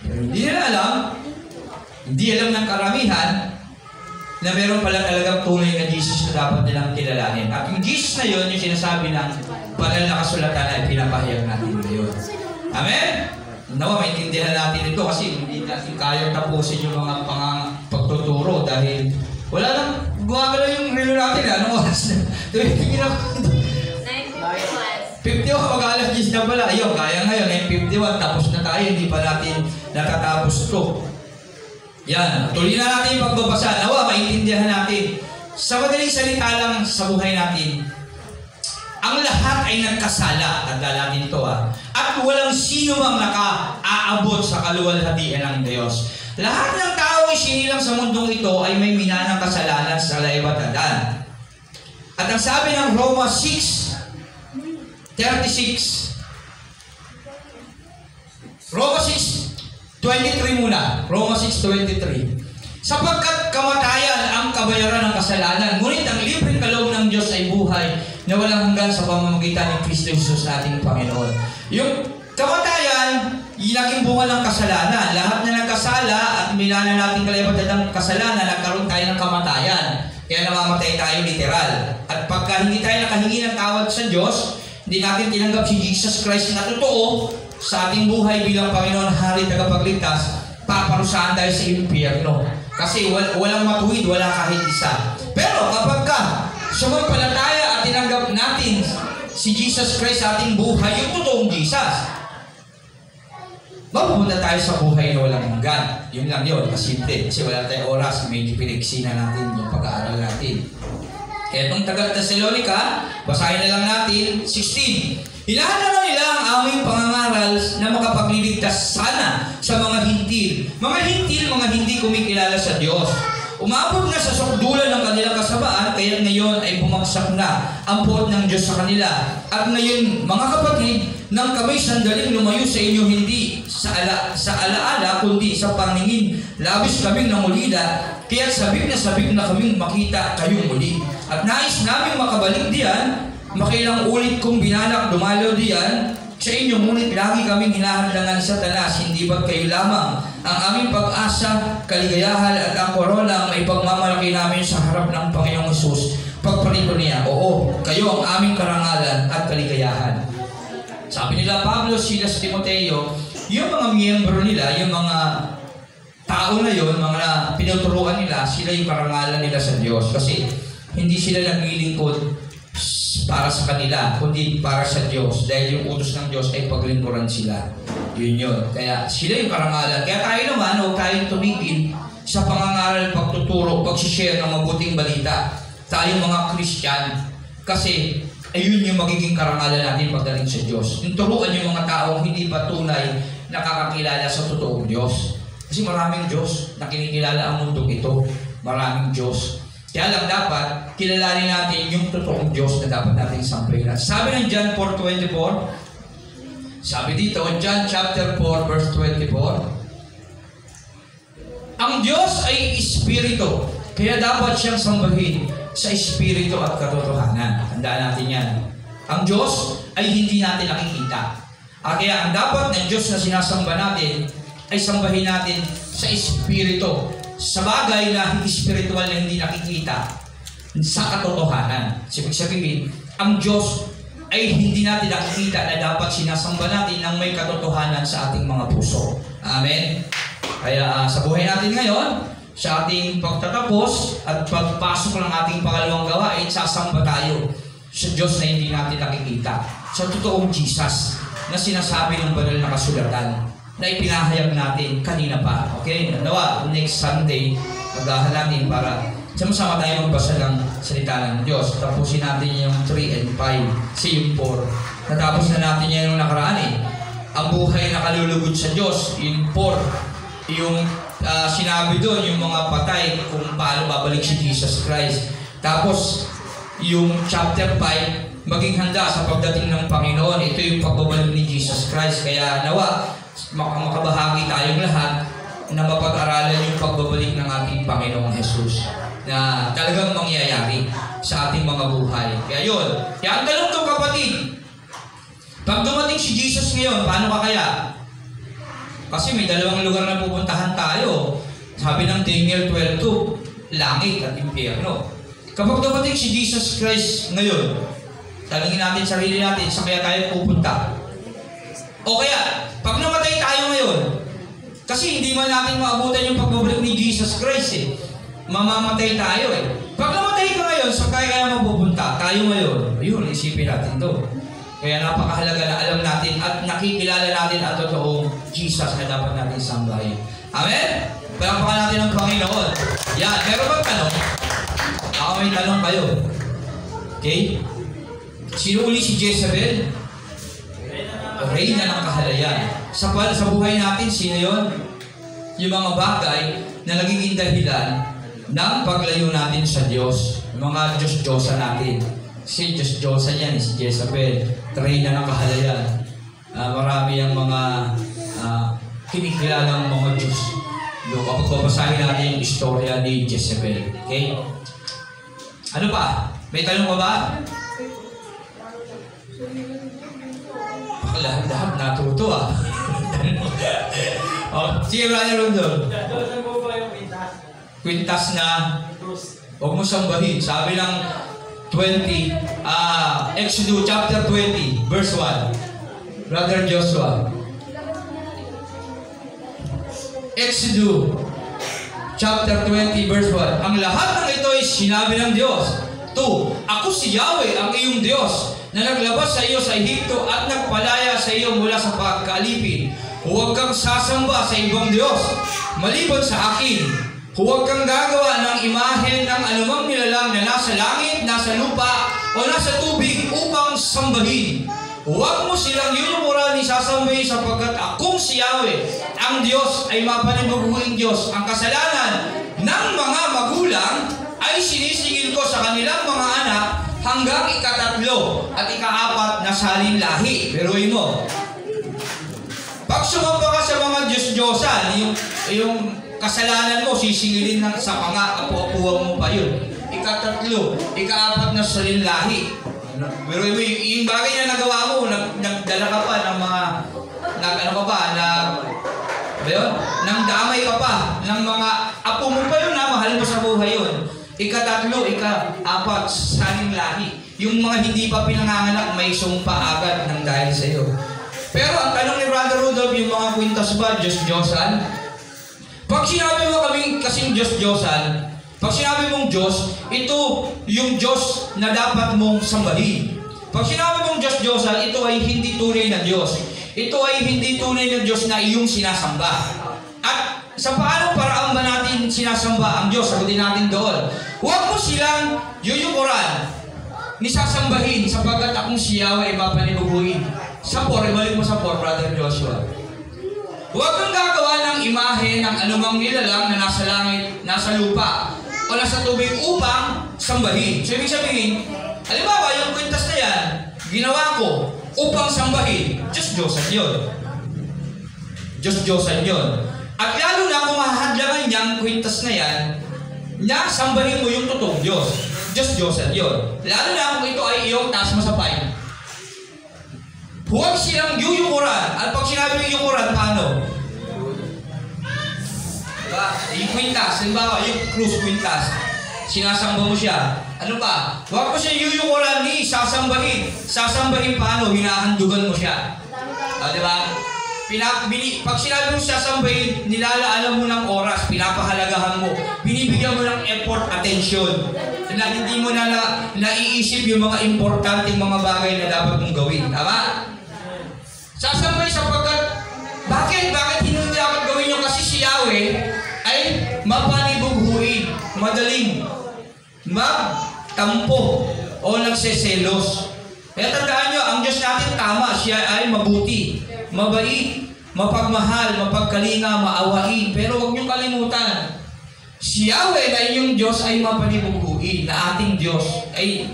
Pero hindi nila alam, hindi alam ng karamihan na meron pala talagang tunay na Jesus na dapat nilang kilalanin. At yung Jesus na yun, yung sinasabi ng banal na kasulatan ay pinapahayag natin ngayon. Amen? Nawa, maintindihan natin ito kasi hindi natin kayang tapusin yung mga pagtuturo dahil wala nang gumagalaw yung relo natin. Anong oras na? 51, mag-alas 10 na pala. Ayun, kaya ngayon, 51, tapos na tayo, hindi pa natin natatapos ito. Yan, tuloy na natin yung pagbabasa. Nawa, maintindihan natin. Sa madaling salita lang sa buhay natin, ang lahat ay nagkasala. Tanda natin ito At walang sino mang naka-aabot sa kaluwalhatian ng Diyos. Lahat ng tao ay sinilang sa mundong ito ay may minanang kasalanan sa Eva at Adan. At ang sabi ng Roma 6:36. Roma 6:23 muna. Roma 6:23. Sapagkat kamatayan ang kabayaran ng kasalanan, ngunit ang libreng kaloob ng Diyos ay buhay na walang hanggan sa pamamagitan ni Kristo Jesus ating Panginoon. Yung kamatayan, naging bunga ng kasalanan. Lahat na nagkasala at minana natin kalibatan ng kasalanan, nagkaroon tayo ng kamatayan. Kaya namamatay tayo literal. At pagka hindi tayo nakahingi ng tawad sa Diyos, hindi natin tinanggap si Jesus Christ na totoo sa ating buhay bilang Panginoon, Hari, Tagapagligtas, paparusahan tayo sa impyerno. Kasi walang matuwid, wala kahit isa. Pero kapag ka sumampalataya at tinanggap natin si Jesus Christ sa ating buhay, yung totoong Jesus, mapupunta tayo sa buhay na walang hanggan. Yun lang yun, kasimple. Kasi wala tayong oras, medyo pinagsina natin yung pag-aaral natin. Kaya itong taga-Thessalonica, basahin na lang natin, 16. Ilahan naman nila ang aming pangangaral na makapagliligtas sana sa mga hintil. Mga hintil, mga hindi kumikilala sa Diyos. Umabot na sa sukdulan ng kanilang kasabaan, kaya ngayon ay bumagsak na ang puot ng Diyos sa kanila. At ngayon, mga kapatid, nang kami sandaling lumayo sa inyo, hindi sa alaala, kundi sa paningin, labis kaming nangulila, kaya sabik na kaming makita kayong muli. At nais naming makabalik diyan, makilang ulit kong binanak dumalaw diyan sa inyo, ngunit lagi kaming hinahandangan sa tanas, hindi ba't kayo lamang ang aming pag-asa, kaligayahan at ang korona ang ipagmamalaki namin sa harap ng Panginoong Hesus pagparito niya. Oo, kayo ang aming karangalan at kaligayahan. Sabi nila Pablo, Silas, Timoteo, yung mga miyembro nila, yung mga tao na yun, mga pinuturuan nila, sila yung karangalan nila sa Diyos. Kasi hindi sila naglilingkod para sa kanila, kundi para sa Diyos. Dahil yung utos ng Diyos ay paglingkuran sila. Yun yun. Kaya sila yung karangalan. Kaya tayo naman, huwag tayong tumigil sa pangangaral, pagtuturo, pag-share ng mabuting balita. Tayong mga Christian. Kasi ayun yung magiging karangalan natin pagdating sa Diyos. Yung turuan yung mga taong hindi pa tunay nakakakilala sa totoong Diyos. Kasi maraming Diyos na kinikilala ang mundong ito. Maraming Diyos. Kaya lang dapat kilalanin natin yung totoong Diyos na dapat natin samplayan. Sabi ng John 4:24, sabi dito, John chapter 4 verse 24, ang Diyos ay Espiritu, kaya dapat siyang sambahin sa Espiritu at katotohanan. Tandaan natin yan. Ang Diyos ay hindi natin nakikita. Kaya ang dapat ng Diyos na sinasamba natin ay sambahin natin sa Espiritu. Sa bagay na espiritual na hindi nakikita. sa katotohanan. Ibig sabihin, ang Diyos ay hindi natin nakikita na dapat sinasamba natin ng may katotohanan sa ating mga puso. Amen? Kaya sa buhay natin ngayon, sa ating pagtatapos at pagpasok ng ating pangalawang gawain, sasamba tayo sa Diyos na hindi natin nakikita. Sa totoong Jesus na sinasabi ng banal na kasulatan na ipinahayag natin kanina pa. Okay? Nawa, next Sunday, magahan natin para sama-sama tayo magbasa ng salita ng Diyos. Tapusin natin yung 3 and 5, yung 4. Natapos na natin yan yung nakaraan eh. Ang buhay na kalulugod sa Diyos, yung 4. Yung sinabi doon, yung mga patay, kung paano babalik si Jesus Christ. Tapos, yung chapter 5, maging handa sa pagdating ng Panginoon. Ito yung pagbabalik ni Jesus Christ. Kaya nawa, makabahagi tayong lahat na mapag-aralan yung pagbabalik ng ating Panginoong Jesus na talagang mangyayari sa ating mga buhay. Kaya yun. Kaya ang tanong to, kapatid, pag dumating si Jesus ngayon, paano ka kaya? Kasi may dalawang lugar na pupuntahan tayo. Sabi ng Daniel 12:2, langit at impyerno. Kapag dumating si Jesus Christ ngayon, talangin natin sarili natin, sa kaya tayo pupunta. O kaya, pag namatay tayo ngayon, kasi hindi man natin maabutan yung pagbabalik ni Jesus Christ eh. Mamamatay tayo eh. Pag namatay ka ngayon, sa kaya mapupunta tayo ngayon. Ayun, isipin natin to. Kaya napakahalaga na alam natin at nakikilala natin ang totoong Jesus na dapat natin sambahin. Amen? Palampakan natin ang Panginoon. Yan, meron bang tanong? Ako may tanong kayo. Okay? Sino uli si Jezebel? Reyna ng kahalayan. Sa buhay natin, sino yun? Yung mga bagay na nagiging dahilan ng paglayo natin sa Diyos. Yung mga Diyos-Diyosa natin. Si Diyos-Diyosa yan, si Jezebel. Reyna ng kahalayan. Marami ang mga kinikilalang mga Diyos. Kapag babasahin natin yung istorya ni Jezebel. Okay? Ano pa? May tanong pa ba? Lahat natuto ah. Sige, Brother Rondon. Kwintas na huwag mo sambahin. Sabi ng 20, Exodus chapter 20, verse 1. Brother Joshua. Exodus chapter 20, verse 1. Ang lahat ng ito ay sinabi ng Diyos. 2. Ako si Yahweh, ang iyong Diyos, na naglabas sa iyo sa Ehipto at nagpalaya sa iyo mula sa pagkaalipin. Huwag kang sasamba sa ibang Diyos maliban sa akin. Huwag kang gagawa ng imahen ng anumang nilalang na nasa langit, nasa lupa, o nasa tubig upang sambahin. Huwag mo silang yunumuran ni sasambahin sapagkat akong si Yahweh, ang Diyos ay mapanibaguing Diyos. Ang kasalanan ng mga magulang ay sinisingil ko sa kanilang mga anak hanggang ika-3 at ika-4 na salin lahi. Peruin mo. Pag sumamba ka sa mga Diyos-Diyosan, yung kasalanan mo, sisingilin sa mga apo-apuwang mo pa yun. Ika-3, ika-4 na salin lahi. Pero yung bagay na nagawa mo, nagdala ka pa ng mga, nang damay ka pa ng mga apo mo pa yun na mahal mo sa buhay yun. Ika-3, ika-4, saling lahi. Yung mga hindi pa pinanganganak, may sumpa agad ng dahil sa iyo. Pero ang tanong ni Brother Rudolph, yung mga kwintas ba, Diyos-Diyosan? Pag sinabi mo kaming kasing Diyos-Diyosan, pag sinabi mong Diyos, ito yung Diyos na dapat mong sambahin. Pag sinabi mong Diyos-Diyosan, ito ay hindi tunay na Diyos. Ito ay hindi tunay na Diyos na iyong sinasamba. At sa paanong paraan ba natin sinasamba ang Diyos? Sagutin natin doon. Huwag mo silang yuyukuran, nisasambahin, sapagkat akong si Yahweh ay mapanibubuhin. Sa 4, ibalik mo sa 4, Brother Joshua. Huwag kang gagawa ng imahe ng anumang nilalang na nasa langit, nasa lupa, o nasa tubig upang sambahin. So, ibig sabihin, halimbawa, yung kwintas na yan, ginawa ko upang sambahin. Diyos-Diyosan yun. Diyos-Diyosan yun. At lalo na kung hahadlangan niyang kwintas na yan, na sambahin mo yung totoong Diyos. Diyos-Diyosan yun. Lalo na kung ito ay iyong taas mo sa 5. Huwag silang yuyukuran. At pag sinabi yung yuyukuran, paano? Diba? Yung kwintas, halimbawa, yung cruise kwintas, sinasamba mo siya. Ano pa? Huwag mo siya yuyukuran ni sasambahin. Sasambahin paano? Hinahandugan mo siya. Di ba? Pag sinabi mo sasambahin, nilalaanan mo ng oras, pinapahalagahan mo, binibigyan mo ng effort, attention. Na hindi mo na naiisip yung mga importanteng mga bagay na dapat mong gawin. Tama? Sasambay sapagkat, bakit hindi dapat gawin nyo? Kasi si Yahweh ay mapanibughuin, madaling magtampo o nagseselos. Kaya tandaan nyo, ang Diyos natin tama, siya ay mabuti, mabait, mapagmahal, mapagkalinga, maawain. Pero huwag niyong kalimutan, si Yahweh na inyong Diyos ay mapanibughuin, na ating Diyos ay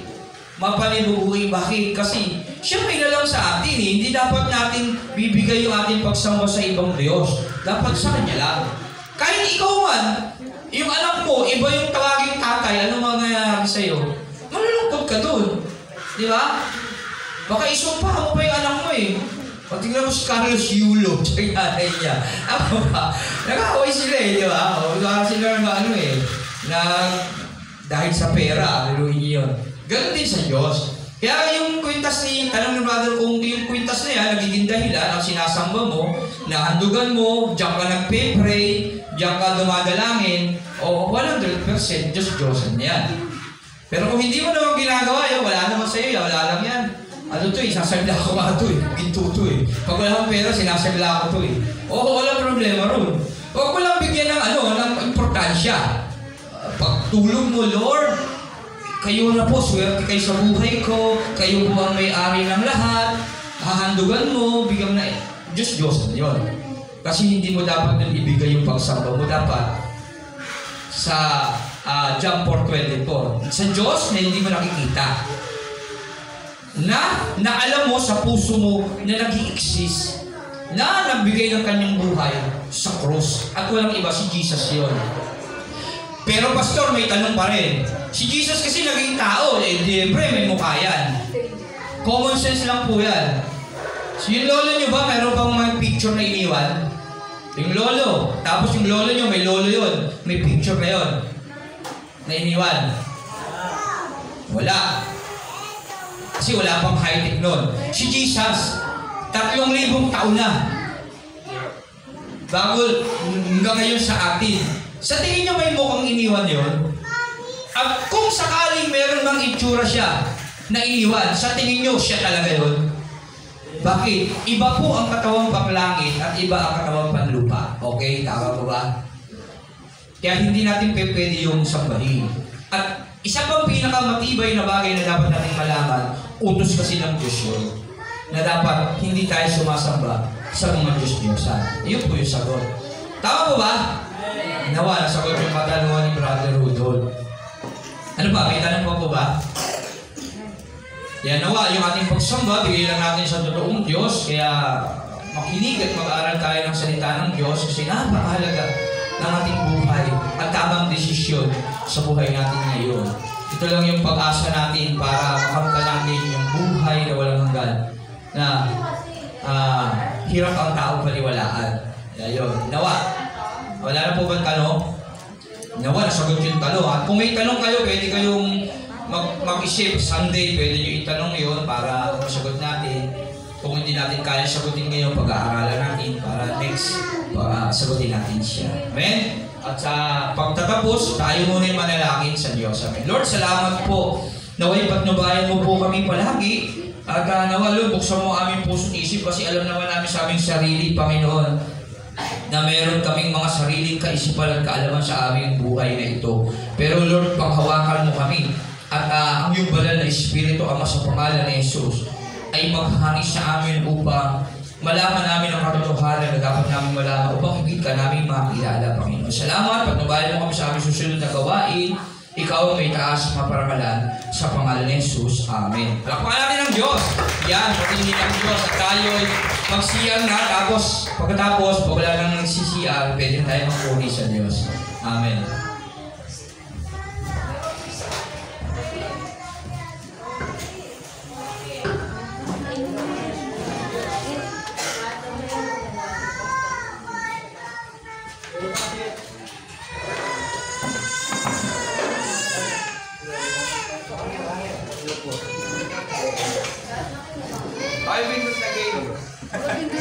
mapanibughuin. Bakit? Kasi siya may nalang sa atin. Hindi dapat natin bibigay yung ating pagsamba sa ibang Diyos. Dapat sa Kanya lang. Kahit ikaw man, yung anak mo, iba yung tawaging tatay, ano mangyayari sa'yo? Malulungkot ka dun. Di ba? Baka isumpa mo pa yung anak mo eh. Pag tingnan mo si Carlos Yulo, siya yung nanay niya. Ako ba? Nag-away sila eh, di ba? O, sila na dahil sa pera, laluin niyo yun. Ganon din sa Diyos. Kaya yung kwintas ni, tanong ni brother kung yung kwintas na yan, nagiging dahilan ang sinasamba mo, nahandugan mo, diyan ka nagpe-pray, diyan ka dumadalangin, o 100% Diyos-Diyosan yan. Pero kung hindi mo naman ginagawa yun, wala naman sa'yo yan, wala lang yan. Ano to eh, sasabla ko nga to eh, ginto to eh. Pag wala akong pera, sinasabla ko to eh. Oo, walang problema ron. Huwag mo lang bigyan ng importansya. Pagtulong mo, Lord, kayo na po, swerte kayo sa buhay ko, kayo po ang may-ari ng lahat, hahandugan mo, bigyan na Diyos-Diyosan yun. Kasi hindi mo dapat nang ibigay yung pagsamba mo, dapat sa John 4:24. Sa Diyos na hindi mo nakikita. Na alam mo sa puso mo na nag-i-exist. Na nagbigay ng kanyang buhay sa krus. At walang iba, si Jesus yun. Pero pastor, may tanong pa rin. Si Jesus kasi naging tao, eh, siyempre may mukha yan. Common sense lang po yan. So yung lolo nyo ba, meron pang mga picture na iniwan? Yung lolo. Tapos yung lolo nyo, may lolo yun. May picture na yun. Na iniwan. Wala. Kasi wala pang high-tech nun. Si Jesus, 3,000 taon na. Bago hanggang ngayon sa atin. Sa tingin nyo may mukhang iniwan yun? At kung sakaling meron mang itsura siya na iniwan, sa tingin nyo siya talaga yun? Bakit? Iba po ang katawang panglangit at iba ang katawang panlupa. Okay? Tama po ba? Kaya hindi natin pwede yung sambahin. At isa pang pinakamatibay na bagay na dapat natin malaman, utos kasi ng Diyos yun. Na dapat hindi tayo sumasamba sa mga Diyos-Diyosan. Iyon po yung sagot. Tama po ba? Nawa, nasagot yung katanungan ni Brother Rudolph. Ano ba? May tanong pa po ba? Yan, nawa, yung ating pagsamba, bigay lang natin sa totoong Diyos. Kaya makinig at mag-aaral tayo ng salita ng Diyos kasi napakahalaga ng ating buhay at tamang desisyon sa buhay natin ngayon. Ito lang yung pag-asa natin para makamta natin yung buhay na walang hanggan na hirap ang taong paniwalaan. Ayun, nawa. Wala na po bang tanong? Nawa, nasagot yung tanong. At kung may tanong kayo, pwede kayong mag-isip. Sunday, pwede nyo itanong yun para masagot natin. Kung hindi natin kaya sagutin ngayon, pag-aaralan natin para next, sagutin natin siya. Amen? At sa pagtatapos, tayo muna yung manalangin sa Diyos. Amen. Lord, salamat po. Naway patnubayan mo po kami palagi. At nawa, Lord, buksan mo aming puso't isip kasi alam naman namin sa aming sarili, Panginoon, na meron kaming mga sariling kaisipan at kaalaman sa aming buhay na ito. Pero Lord, panghawakan mo kami. At ang iyong banal na Espiritu, Ama, sa pangalan ni Jesus, ay maghangis sa amin upang malaman namin ang katotohanan na dapat namin malaman upang higit ka namin makilala, Panginoon. Salamat, pagnubayan mo kami sa aming susunod na gawain. Ikaw may taas maparamalan sa pangalan ni Jesus. Amen. Palakpakan natin ang Diyos. Yan, pagkindi ng Diyos. At tayo ay magsiyang na. Tapos, pagkatapos, pag wala nang nagsisiyang, pwede tayo magpuni sa Diyos. Amen. 5 minutes na game.